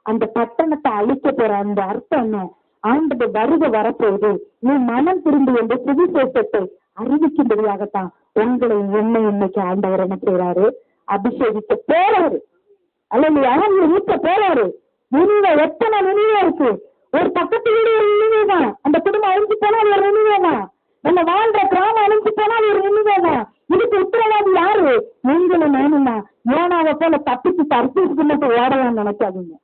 S1: அந்த பட்டணத்தை அழிக்க போற அந்த அர்த்தம் என்ன? ஆண்டது வருகை வரப்போகுது, நீ மனம் திரும்பி என்ற சுவிசேஷத்தை அறிவிக்கும்படியாகத்தான் உங்களை என்னை இன்னைக்கு ஆண்டவர் என்ன செய்யறாரு? அபிஷேகிக்க போறாரு. அல்லையா? ஊட்ட போறாரு. நினைவே எத்தனை நினைவே இருக்கு. ஒரு பக்கத்து வீடு ஒரு நினைவே தான். அந்த குடும்பம் அழிஞ்சு போனா அது ஒரு நினைவே தான். நம்ம வாழ்ற கிராமம் அழிஞ்சு போனா அது ஒரு நினைவே தான். இதுக்கு உத்தரவாதி யாரு? நீங்களும் நானும் தான். யோனாவை போல தப்பிச்சு தரிசிட்டு ஓடலாம்னு நினைக்காதீங்க.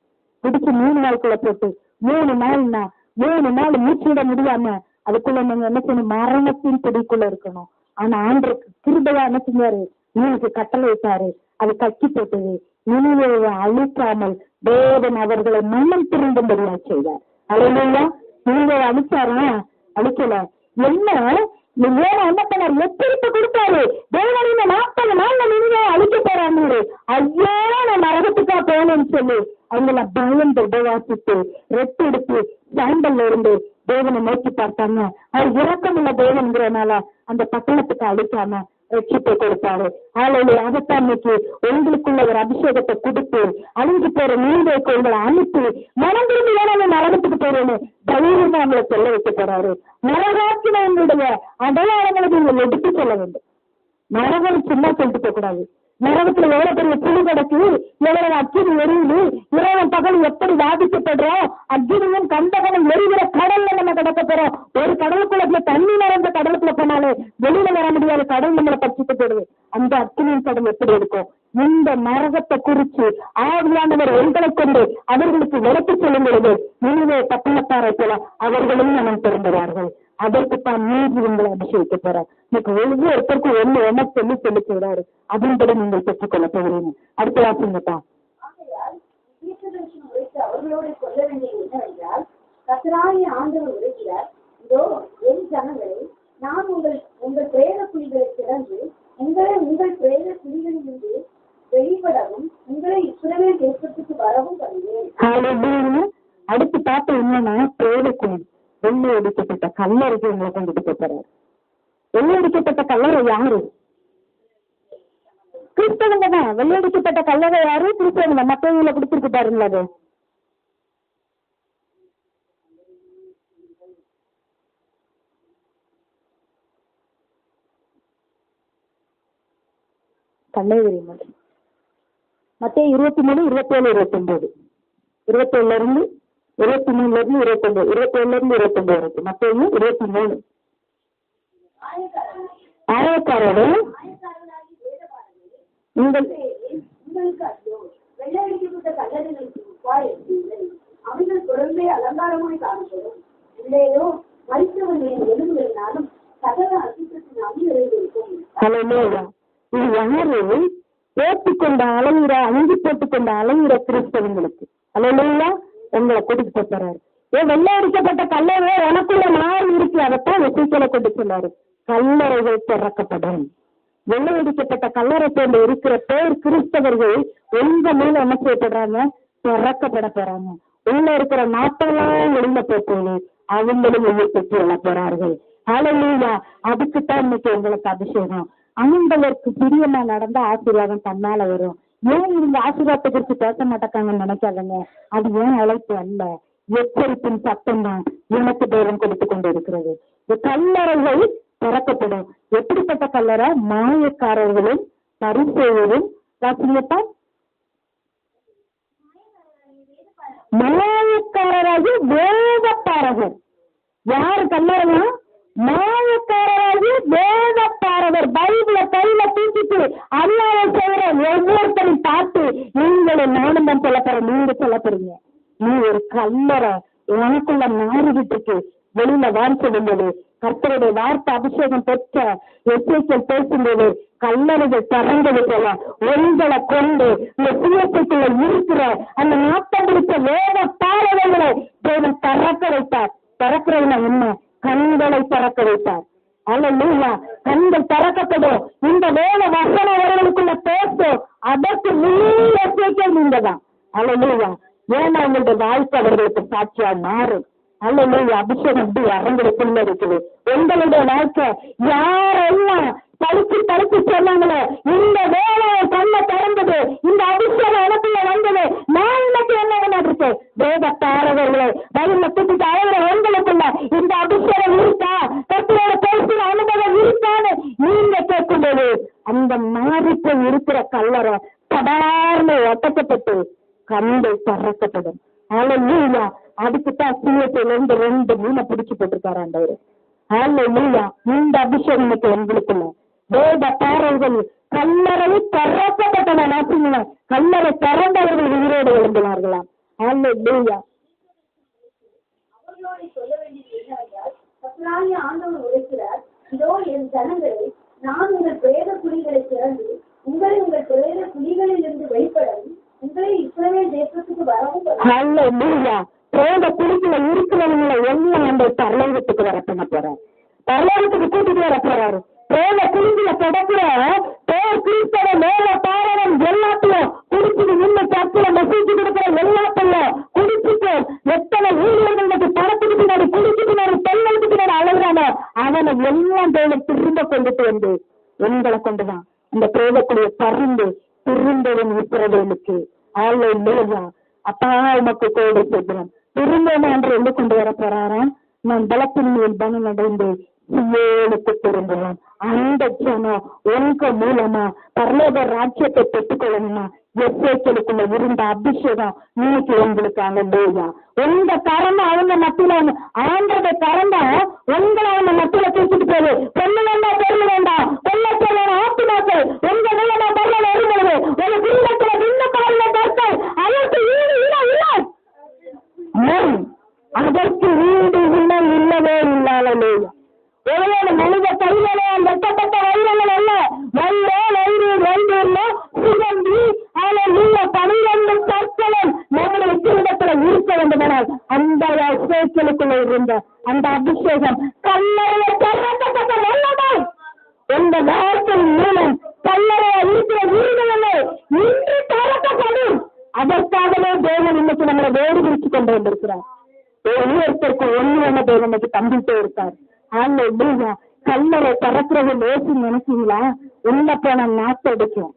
S1: பிடிச்சு 3 நாளுக்குள்ள போட்டு 3 நாள்னா 3 நாள் மூச்சுவிட முடியாம அதுக்குள்ள நீங்க என்ன செய்யணும், மரணத்தின் பிடிக்குள்ள இருக்கணும். ஆனா ஆண்டருக்கு கிருபையா என்ன செஞ்சாரு, நீங்க கட்டளை விட்டாரு, அது கட்டி போட்டது. நினைவை அழிக்காமல் தேவன் அவர்களை மனம் திரும்பும்படியா செய்தார். அல்லேலூயா. நினைவை அழிச்சாரா? அழிக்கல. என்ன என்ன பண்ணாரு, எச்சரிப்பு கொடுத்தாரு. தேவன் இந்த 40 நாள்ல நினைவை அழிக்க போறாங்க. ஐயோ நான் நரகத்துக்கா போனேன்னு சொல்லி அவங்கள பயந்து உபவாசித்து ரெட்டு எடுத்து சாண்டல்ல இருந்து தேவனை நோக்கி பார்த்தாங்க. அவர் இரக்கமுள்ள தேவன்கிறனால அந்த பட்டணத்துக்கு அழிக்காம ரட்சிப்பை கொடுத்தாரு. ஆளுநர் அதைத்தான் இன்னைக்கு உங்களுக்குள்ள ஒரு அபிஷேகத்தை கொடுத்து அழிஞ்சு போற நீண்டைக்கு உங்களை அனுப்பி மனம் திரும்பி வேணாலும் நரகத்துக்கு போறேன்னு தைரியமா அவங்களை சொல்ல வைக்க போறாரு. நரகாக்கினுடைய அடையாளங்களை நீங்கள் எடுத்து சொல்ல வேண்டும். நரகம் சும்மா சொல்லிட்டு போக கூடாது. நரகத்துல எவ்வளவு பெரிய புழு கிடக்கு, எவ்வளவு அக்கினி எரியுது, இரவன் பகல் எப்படி பாதிக்கப்படுறோம், அக்கினியும் கந்தகனும் எரிகிற கடல்ல நம்ம கிடக்க போறோம். ஒரு கடலுக்குள்ள தண்ணி நிறைந்த கடலுக்குள்ள போனாலே வெளியில வர முடியாத கடல் நம்மளை பற்றிட்டு போடுது. அந்த அக்கினியின் கடல் எப்படி இருக்கும்? இந்த நரகத்தை குறிச்சு ஆவியானவர் எங்களை கொண்டு அவர்களுக்கு விளக்கி சொல்லும் பொழுது நீங்களே பட்டணத்தாரை போல அவர்களும் மனம் திரும்புவார்கள். அதற்குத்தான் நீதி உங்களை அபிஷேகிக்க போறார். இன்னைக்கு ஒவ்வொருத்தருக்கும் ஒண்ணு சொல்லி சொல்றாரு. அதன்படி நீங்கள் பெற்றுக்கொள்ள போகிறீங்க. அடுத்த வாசிங்கத்தான்.
S2: அவர்களோடு சொல்ல வேண்டியது என்னவென்றால், கர்த்தராகிய ஆண்டவர் உரைக்கிறார், இதோ என் ஜனங்களை நான் உங்கள் பிரேத குழிகளை திறந்து உங்கள் பிரேத குழிகளிலிருந்து வெளிப்படவும் உங்களை இஸ்ரவேல் தேசத்துக்கு வரவும் பண்ணுவேன்.
S1: அடுத்து பார்த்த என்னன்னா, பிரேத குழி வெள்ளை அடிக்கப்பட்ட கல்லறைக்கு உங்களை கொண்டுட்டு போறாரு. வெள்ளை அடிக்கப்பட்ட கல்லறை யாரு? கிறிஸ்தவங்க தான். வெள்ளை அடிக்கப்பட்ட கல்லறை யாரு? கிறிஸ்தவங்க. மத்தவங்களை கொடுத்துருக்கு பாருங்களா. அது கண்ணகிரி மலை. மத்திய 23, 27, 29, 27ல இருந்து 23ல இருந்து 29, 27ல இருந்து 29 இருக்கு. மத்திய 23. ஆயக்காரோட
S2: அவர்கள் குழந்தை அலங்காரமாய் காணப்படும். இல்லையோ மரித்தவர்களின் எலும்புகளினாலும் சகல அசுத்தத்தின் அழிவிருக்கும்.
S1: இது யாரு? போட்டுக்கொண்ட அலையிற அணிஞ்சு போட்டுக்கொண்ட அலையிற கிறிஸ்தவங்களுக்கு அல்லையா உங்களை கூட்டிட்டு போறாரு. வெள்ளை அடிக்கப்பட்ட கல்லறை எனக்குள்ள மாறி இருக்கு. அதைத்தான் வெற்றிகளை கொண்டு சொன்னாரு. கல்லறைகள் திறக்கப்படும். வெள்ளை அடிக்கப்பட்ட கல்லறை போன்று இருக்கிற பேர் கிறிஸ்தவர்கள் உங்க மேல என்ன செய்யப்படுறாங்க? திறக்கப்பட போறாங்க. உள்ள இருக்கிற நாட்டெல்லாம் வெளியில போட்டு அவங்களும் உயிர் பெற்று எழ போறார்கள். அல்லேலூயா. அதுக்குத்தான் இன்னைக்கு உங்களுக்கு அபிஷேகம். ஆண்டவருக்கு பிரியமா நடந்த ஆசீர்வாதம் தன்னால வரும். ஏன் இவங்க ஆசீர்வாதத்தை குறித்து பேச மாட்டாங்கன்னு நினைக்காதங்க. அது ஏன் அழைப்பு அல்ல, எச்சரிப்பின் சத்தம் தான் எனக்கு தேவன் கொடுத்து கொண்டு இருக்கிறது. கல்லறைகள் திறக்கப்படும். எப்படிப்பட்ட கல்லறை? மாயக்காரர்களும் பரிசேயரும் வாசிங்கப்பா. மாயக்காரராகி வேதப்பாரகர். யாரு கல்லறையா? மாயக்காரராகி வேதப்பாரகர். பைபிள கையில தூக்கிட்டு அநியாயம் செய்யற ஒவ்வொருத்தரையும் பார்த்து நீங்களும் நானும் தான் சொல்ல போற. நீங்க சொல்ல போறீங்க, நீ ஒரு கல்லறை எனக்குள்ள மாறிவிட்டு இருக்கு, வெளியில வான் சொல்லும்போது கர்த்தருடைய வார்த்தை அபிஷேகம் பெற்ற எச்சரிக்கையில் பேசும்போது கல்லறைகள் திறந்தது போல உங்களை கொண்டு இந்த சுயத்துக்குள்ள இருக்கிற அந்த நாட்டம் பிடித்த வேத பாரதங்களை தேவன் திறக்க வைத்தார். திறக்கிறதுனா என்ன? கண்களை திறக்க வைத்தார். அல்லேலூயா. கண்கள் திறக்கப்படும். இந்த வேத வசனம் அவர்களுக்குள்ள பேசும். அதற்கு நீங்க தான். அல்லேலூயா. ஏன்னா உங்களுடைய வாழ்க்கை அவர்களுக்கு சாட்சியா மாறும். அல்லேலூயா. அபிஷேகம் அப்படி அரங்களுக்குள்ள இருக்குது. உங்களுடைய வாழ்க்கை யாரெல்லாம் தடுத்து சொன்னாங்களோ இந்த வேலையை கண்ண திறந்தது, இந்த அபிஷேகம் எனக்குள்ள வந்தது, நான் இன்னைக்கு என்ன இருக்கு வேத பாரவர்களை வயல்ல தூக்கிட்டு அழகிற உங்களுக்குள்ள இந்த அபிஷேகம் இருக்கா, கத்தியோட பேசுகிற அனுபவம் இருக்கான்னு நீங்க கேட்கும்போது அந்த மாறிப்பு இருக்கிற கல்லறை சாதாரண ஒட்டக்கப்பட்டு கண்கள் திறக்கப்படும். அல்லேலூயா. அதுக்குத்தான் சீயத்தில இருந்து 2 மீனை பிடிச்சு போட்டிருக்காரு ஆண்டவர். அல்லேலூயா. இந்த அபிஷேகம் இன்னைக்கு உங்களுக்குள்ள வேத பாறைகள் கல்லறை திறக்கப்பட்டன. நாட்டுங்களா கல்லறை திறந்தவர்கள் உயிரோடு எழுந்தினார்களாம். அல்லேலூயா.
S2: அவர்களோடு கர்த்தராகிய ஆண்டவர் உரைக்கிறார், இதோ என் ஜனங்களே, நான் உங்கள் பிரேத குழிகளை திறந்து உங்களை உங்கள் பிரேத குழிகளில் இருந்து வெளிப்படவும் உங்களை இஸ்ரவேல் தேசத்துக்கு வரவும்
S1: பிரேத குழிக்குள்ள இருக்கிறவங்களை எல்லாம் அந்த பரலோகத்துக்கு வர பண்ண போறாரு, பரலோகத்துக்கு கூட்டிட்டு வர போறாரு. பிரேத குழிக்குள்ள கிடக்குற பேர் கிறிஸ்தவ மேல பாரவன் எல்லாத்தையும் குடிச்சிட்டு நின்று சர்ச்சில மெசேஜ் கொடுக்குற எல்லாத்தையும் குடிச்சிட்டு எத்தனை ஊழியர்களுக்கு பணத்துக்கு பின்னாடி குடிச்சு பின்னாடி பெண்களுக்கு பின்னாடி அழகானோ அவனை எல்லாம் தேவை திரும்ப கொண்டுட்டு வந்து எங்களை கொண்டுதான் அந்த பிரேதக்குழியை பறிந்து திரும்பவும் இஸ்ரவேலுக்கு அல்லேலூயா. அப்பா உமக்கு கோடை செய்கிறோம். திரும்பவும் என்று எங்க கொண்டு வர போறாராம், நான் பலத்தின் மேல் பலம் அடைந்து சியோனுக்கு திரும்புவோம். அந்த ஜனம் உங்க மூலமா பரலோக ராஜ்யத்தை பெற்றுக்கொள்ளணுமா எஸ்ஏக்களுக்குள்ள இருந்த அபிஷேகம் இன்னைக்கு உங்களுக்கு அல்லேலூயா. உங்க கரண்டை அவங்க மத்தியில ஆண்டோட கரண்டை உங்களை அவங்க மத்தியில தூக்கிட்டு போகுது. பொண்ணு வேண்டாம், பொருள் வேண்டாம், கொள்ளச்சல் ஆத்துமாக்கள் உங்க மூலமா பரல வருகிறது. ஒரு குடும்பத்துல சின்ன பாலின கருத்தை அதற்கு ஈடு இல்லை இல்லை, அதற்கு ஈடு இல்லை இல்லவே இல்லாதலேயா. ஒருவேளை மனித கைகளே வெட்டப்பட்ட வைரங்கள் அல்ல, வயிறு சுகந்தி நீங்க 12 கற்களும் நம்முடைய உச்சிடத்துல இருக்க வேண்டுமானால் அந்த சேச்சலுக்குள்ள இருந்த அந்த அபிஷேகம் கல்லறையை திறக்கப்பட்ட நல்லது. இந்த வார்த்தையின் மூலம் கல்லறையை இருக்கிற வீடுகளே இன்று திறக்கப்படும். அதற்காகவே தேவன் இன்னைக்கு நம்மளை வேறு பிரிச்சு கொண்டு வந்திருக்கிறார். ஒவ்வொருத்தருக்கு ஒண்ணு தேவன் இன்னைக்கு தம்பிட்டே இருக்கார். அல்லேலூயா. கல்லறை திறக்கிறது லேசு நினைச்சீங்களா? உள்ள போன நாட்டு அடிக்கும்.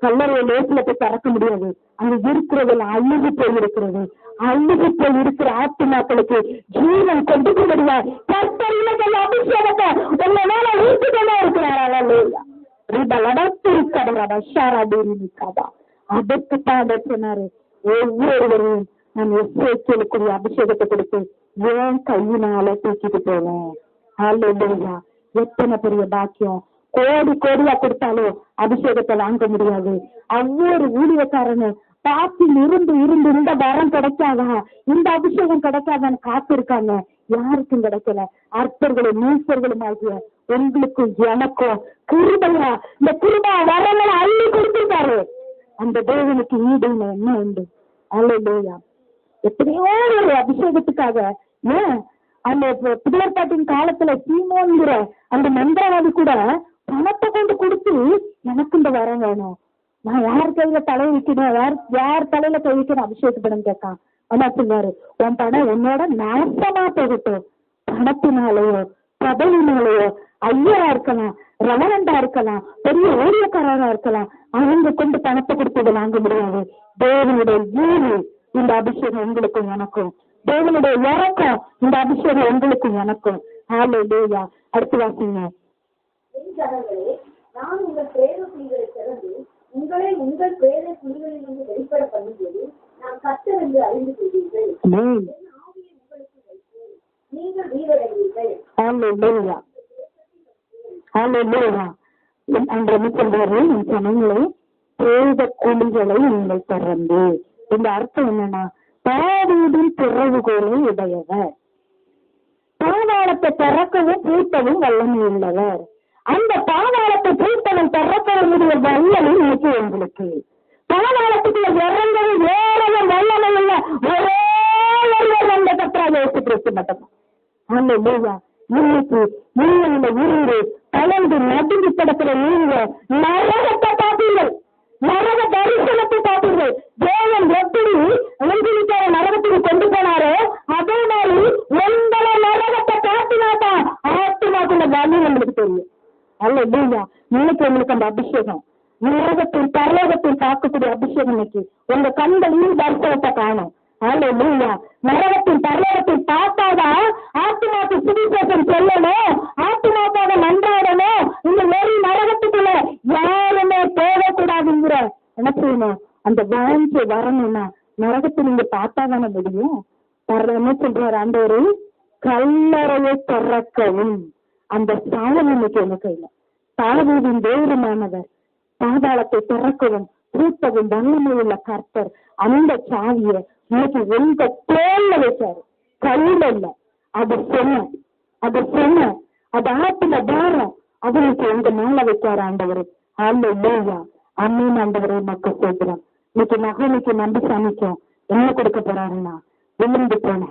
S1: கல்லறையை லேசுல போய் திறக்க முடியாது. அங்க இருக்கிறதுல அழுகி போய் இருக்கிறது. அழுகி போய் இருக்கிற ஆத்துமாக்களுக்கு ஜீவன் கொண்டு முடியாது. கர்த்தர் அபிஷேகத்தை உங்க மேல ஊற்றி கொண்டே இருக்கிறார். அல்லேலூயா. அதற்குத்தான் சொன்னாரு, ஒவ்வொருவரையும் நான் எஸ்ஏக்களுக்குரிய அபிஷேகத்தை கொடுத்து ஏன் கையினால தூக்கிட்டு போவேன். அல்லேலூயா. எத்தனை பெரிய பாக்கியம். கோடி கோடியா கொடுத்தாலும் அபிஷேகத்தை வாங்க முடியாது. ஒவ்வொரு ஊழியக்காரனு பாத்தில் இருந்து இருந்து இந்த வரம் கிடைக்காதா, இந்த அபிஷேகம் கிடைக்காதான்னு காத்திருக்காங்க. யாருக்கும் கிடைக்கல. அற்பர்களும் மீசர்களும் ஆகிய உங்களுக்கும் எனக்கும் கிருபையா இந்த கிருபா வரங்களை அள்ளி கொடுத்திருக்காரு. அந்த தேவனுக்கு ஈடுன்னு என்ன உண்டு? அல்லேலூயா. எத்தனையோ ஒரு அபிஷேகத்துக்காக அந்த புதியற்பாட்டின் காலத்துல சீமோன்கிற அந்த மந்திரவாதி கூட பணத்தை கொண்டு கொடுத்து எனக்கு இந்த வரம் வேணும், நான் யார் கையில தலை வைக்கணும், யார் தலையில கை வைக்கணும் அபிஷேகப்படும் கேட்கான். ஆனா சொன்னாரு, உன் பணம் உன்னோட நாசமா போகட்டும். பணத்தினாலேயோ பதவினாலேயோ ஐயரா இருக்கலாம், ரவரண்டா இருக்கலாம், பெரிய ஊழியக்காரரா இருக்கலாம், அவங்க கொண்டு பணத்தை கொடுத்தது வாங்க முடியாது. தேவனுடைய ஈடு இந்த அபிஷேகம் உங்களுக்கும் எனக்கும். தேவனுடைய இறக்கம் இந்த அபிஷேகம் உங்களுக்கும் எனக்கும். அல்லேலூயா. அடுத்து வாசிங்க.
S2: நான் உங்கள் பிரேத குழிகளை திறந்து உங்களை உங்கள் பிரேத குழிகளில் இருந்து வெளிப்பட பண்ணும்போது நான் கர்த்தர் என்று அறிந்து கொள்வீர்கள். ஆவியை உங்களுக்கு வைப்பேன், நீங்கள் வீரடைவீர்கள்.
S1: அல்லேலூயா. அல்லேலூயா. அன்று என்ன சொல்றாரு, என் சமயங்களை பிரேத குழிகளை நீங்கள் திறந்து. இந்த அர்த்தம் என்னன்னா, தாவீதின் திறவுகோலை உடையவர், பாதாளத்தை திறக்கவும் பூட்டவும் வல்லமை உள்ளவர். அந்த பாதாளத்தை பூட்டவும் திறக்கவும் வல்லமை இன்னைக்கு உங்களுக்கு. பாதாளத்துக்குள்ள இறங்கவும் ஏறவும் வல்லமை உள்ள ஒரே ஒருவர் அந்த கர்த்தராகிய இயேசு கிறிஸ்து மட்டும்தான். அல்லேலூயா. இன்னைக்கு நீங்க இந்த உயிர் கலந்து நடுங்கி கிடக்கிற நீங்க நரகத்தை பார்த்தீர்கள், நரக தரிசனத்தை பார்த்தீர்கள். தேவன் எப்படி உங்களுக்காக நரகத்துக்கு கொண்டு போனாரோ அதே மாதிரி உங்களை நரகத்தை காட்டினாதான் ஆத்மாக்குள்ள வலி நம்மளுக்கு தெரியும். அல்லேலூயா. இன்னைக்கு உங்களுக்கு அந்த அபிஷேகம் நரகத்தில் பரலோகத்தில் காக்கக்கூடிய அபிஷேகம் இன்னைக்கு உங்க கண்களில் தரிசனத்தை காணும். அல்லேலூயா. நரகத்தில் பரலோகத்தில் பார்த்தாதான் ஆத்மாக்கு சுவிசேஷம் சொல்லணும், ஆத்மாக்காக மன்றாடணும். இந்த ஒரு நரகத்துக்குள்ள யாருமே போகக்கூடாதுங்கிற என்ன செய்யணும், அந்த வாஞ்சி வரணும்னா நரகத்தை நீங்க பார்த்தாதானே முடியும். என்ன சொல்றாரு ஆண்டவரு, கல்லறையை திறக்கவும். அந்த சாலம் இன்னைக்கு என்ன கையில. தாவீதின் தேவமானவர் பாதாளத்தை திறக்கவும் பூட்டவும் வல்லமை உள்ள கர்த்தர் அந்த சாவியை இன்னைக்கு உங்க தோல்ல வச்சாரு, கையில இல்ல. அது சொன்ன அது சொன்ன அது ஆத்துல பாரம் அவனுக்கு உங்க மேல வைக்காரு ஆண்டவர். அல்லேலூயா. அம்மீன் ஆண்டவரே மக்கள் சேர்க்கிறோம். இன்னைக்கு மகனுக்கு நம்பி சமைக்கும் என்ன கொடுக்க போறாருன்னா, விழுந்து போன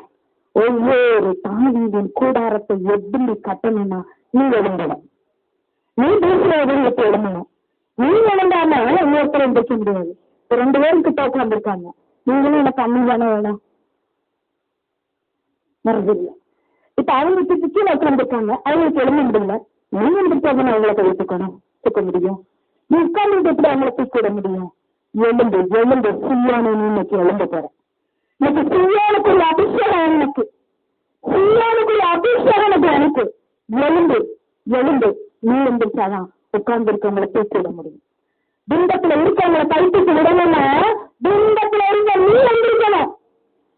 S1: ஒவ்வொரு தாவீதின் கூடாரத்தை எப்படி கட்டணும்னா நீ எழுந்தணும். நீ பேசுற உதவியத்தை எழுந்தணும். நீ எழுந்தாம இன்னொருத்தர் எந்திரிக்க முடியாது. 2 பேருக்கு தோக்கம் வந்திருக்காங்க. நீங்களும் எனக்கு அம்மிதானே வேணும் மறதில்லை. இப்ப அவங்களுக்கு கீழே உட்காந்துருக்காங்க, அவங்களுக்கு எழுத முடியல. நீ எழுந்திருக்காது அவங்களை கைத்துக்கணும் தூக்க முடியும். நீ உட்கார்ந்து எப்படி அவங்களை தூக்கிட முடியும்? எழுந்து எழுந்து சியானு இன்னைக்கு எழுந்து போற. இன்னைக்கு சியானுக்குள்ள அபிஷேகம் எனக்கு, சியானுக்குள்ள அபிஷேகம் எனக்கு அனுப்பு. எழுந்து எழுந்து நீ எழுந்திருச்சாதான் உட்கார்ந்து இருக்கவங்களை தூக்கிட முடியும். பிம்பத்துல இருக்கவங்களை கைத்துக்கு விடணும்னா பிம்பத்துல இருக்க நீ எழுந்திருக்கணும்.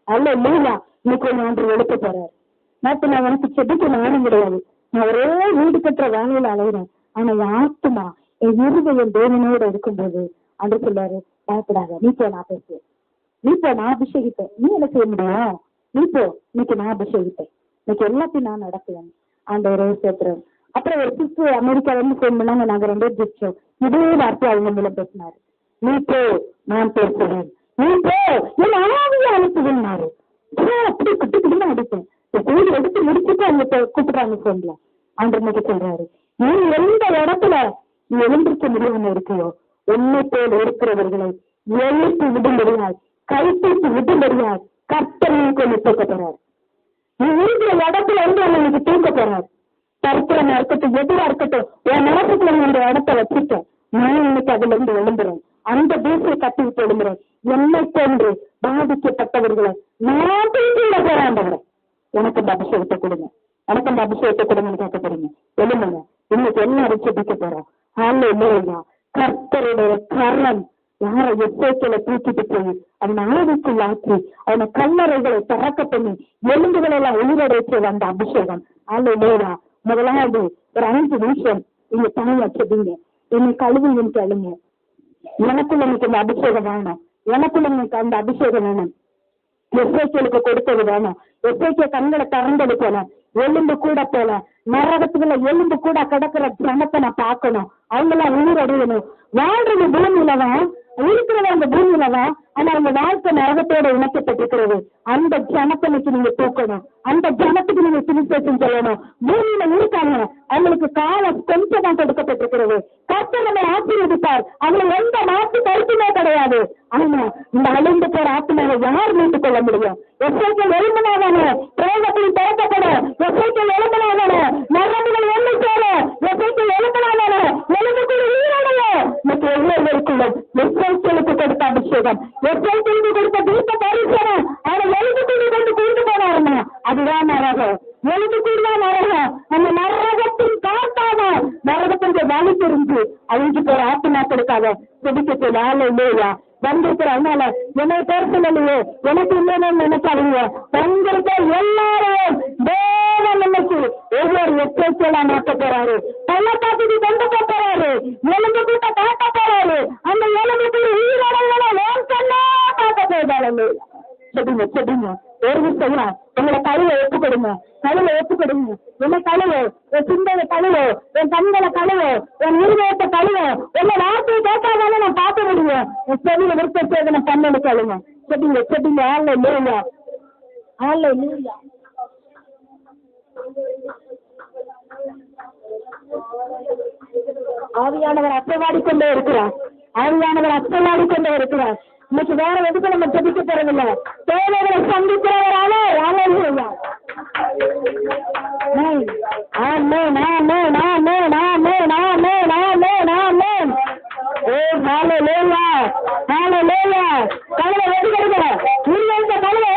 S1: அல்ல இல்லையா? இன்னைக்கு ஒன்று எழுப்ப போறாரு. நேற்று நான் எனக்கு செடிக்கு நானும் கிடையாது. நான் ஒரே வீடு கட்டுற வேலையில அலைகிறேன். ஆனா என் ஆத்துமா என் இருதயம் தேவனோட இருக்கும்போது அன்று சொல்லாரு, பயப்படாத, நீ போ, நான் பேசுவேன். நீ போ, நான் அபிஷேகிப்பேன். நீ என்ன செய்ய முடியும்? நீ போ, இன்னைக்கு நான் அபிஷேகிப்பேன். இன்னைக்கு எல்லாத்தையும் நான் நடத்துவேன். ஆண்டவரே சேர்க்கிறேன். அப்புறம் ஒரு சிஸ்டர் அமெரிக்கால இருந்து ஃபோன் பண்ணாங்க. நாங்க 2 பேரும் ஜெயிச்சோம். இதே வார்த்தை அவங்க மூலம் பேசினாரு. நீ போ, நான் பேசுவேன். நீ போ, என் ஆவியை அனுப்புவேன்னாரு. அப்படி குட்டி குட்டின்னு அடிப்பேன். செய்தி எடுத்து முடிச்சுட்டு அவங்க கூப்பிடுறாங்க போன்ல. ஆண்டவனுக்கு சொல்றாரு, நீ எந்த இடத்துல நீ எழுந்திருக்க முடியாம இருக்கையோ உன்னை போல் இருக்கிறவர்களை எழுப்பி விடும்படியாய் கைப்பிடித்து விடும்படியாய் கர்த்தர் கொண்டு தூக்க போறார். நீ இருக்கிற இடத்துல இருந்து உங்களுக்கு தூக்க போறார். தரித்திரமா இருக்கட்டும், எதிரா இருக்கட்டும், என் மனசுக்குள்ள இந்த இடத்த வச்சுட்டேன். நான் இன்னைக்கு அதுல இருந்து எழும்புறேன். அந்த தேசிய கட்டி விட்டு எழும்புறேன். என்னை போன்று பாதிக்கப்பட்டவர்களை நான் தூக்கிட போறாண்டவரை எனக்கு அந்த அபிஷேகத்தை கொடுங்க, எனக்கு அந்த அபிஷேகத்தை கொடுங்கன்னு கேட்க போறீங்க. எழுதுங்க. இன்னைக்கு என்ன அபிஷேகிக்க போறோம்? அல்லேலூயா. கர்த்தருடைய கரம் யாரை எஸ்ஐக்களை தூக்கிட்டு போய் அவனை ஆவிக்குள் ஆக்கி அவனை கல்லறைகளை திறக்க பண்ணி எலும்புகளை எல்லாம் உயிரடைச்சு வந்த அபிஷேகம். அல்லேலூயா. முதலாவது ஒரு 5 நிமிஷம் நீங்க தனியா செஞ்சீங்க. என்னை கழுவுங்கன்னு கேளுங்க. எனக்குள்ள எனக்கு அந்த அபிஷேகம் வேணும். எனக்குள்ள எனக்கு அந்த அபிஷேகம் வேணும். எஸ்ஐக்களுக்கு கொடுத்தது வேணும். எஸ்ஐக்கு கண்களை திறந்தது போல, எலும்பு கூட போல, நரகத்துக்குள்ள எலும்பு கூட கிடக்கிற ஜனத்தை நான் பார்க்கணும். அவங்களாம் உயிர் அடையணும். வாழ்றது பூமியிலதான், இருக்கிறது அந்த பூமியிலதான். ஆனா அவங்க வாழ்க்கை நரகத்தோட இணைக்கப்பட்டிருக்கிறது. அந்த ஜனத்தனுக்கு நீங்க தூக்கணும். அந்த ஜனத்துக்கு நீங்க சுவிசேஷம் சொல்லணும். பூமியில இருக்காங்க, அவங்களுக்கு காலம் கொஞ்சம் தான் கொடுக்கப்பட்டிருக்கிறது. கர்த்தர் நம்மை ஆசீர்வதிப்பார். அவங்களை எந்த மாற்று கருத்துமே கிடையாது. ஆனா இந்த அழிந்து போற ஆத்மாவை யார் மீட்டுக் கொள்ள முடியும்? எஸ்ஐக்கள் எழுப்பினாதானே பிரயோகத்தில் திறக்கப்படும். எஸ்ஐக்கள் எழுப்பினாதானே நரகங்கள் ஒண்ணு சேரும். எஸ்ஐக்கள் எழுப்பினாதானே எழுதுக்குள்ள உயிரோடையும் இன்னைக்கு ஒவ்வொருவருக்குள்ள எஸ்ஐக்களுக்கு கொடுத்த அபிஷேகம், எஸ்ஐக்களுக்கு கொடுத்த தீர்த்த பரிசனம் அவனை எழுதுக்குள்ளி கொண்டு கொண்டு போனாருன்னா அதுதான் நரகம். எழுதுக்குள்ளதான் நரகம். அந்த நரகத்தின் காட்டாதான் நரகத்திற்கு வலி தெரிஞ்சு அழிஞ்சு போற ஆத்மாக்களுக்காக செபிக்க வேலை இல்லையா வந்திருக்கிற. அதனால என்னை பேசலையே, எனக்கு இல்லைன்னு நினைக்காதீங்க. உங்களுக்கு எல்லாரும் தேவன் நினைச்சு ஒவ்வொரு எச்சரிக்கையா மாற்ற போறாரு. பள்ளத்தாக்கு கொண்டு போறாரு. எலும்பு கூட்ட காட்ட போறாரு. அந்த எலும்புக்கு உயிரோட பார்க்க போயிடாரு. செடிங்க செடிங்க ஒரு விஷயம், உங்களை கழுவை ஒப்பு கொடுங்க. கழுவை ஒப்பு கொடுங்க. என்ன கழுவு? என் சிந்தையை கழுவு, என் கண்களை கழுவு, என் இருதயத்தை கழுவு. என்ன வார்த்தையை கேட்காதானே நான் பார்க்க முடியும். என் செடியில விருப்ப சேதனை பண்ணு கழுங்க. செடிங்க செடிங்க. அல்லேலூயா அல்லேலூயா. ஆவியானவர் அசைவாடி கொண்டே இருக்கிறார். ஆவியானவர் அசைவாடி கொண்டே இருக்கிறார். இன்னைக்கு வேற எதுக்கு நம்ம ஜெபிக்க போறதில்லை. தேவைகளை சந்திக்கிறவராலே அல்லேலூயா. ஆமென் ஆமென் ஆமென் ஆமென் ஆமென் ஆமென் ஆமென். ஓ ஹalleluya ஹalleluya. கழுவை எடுத்துக்கங்க. இருந்த கழுவை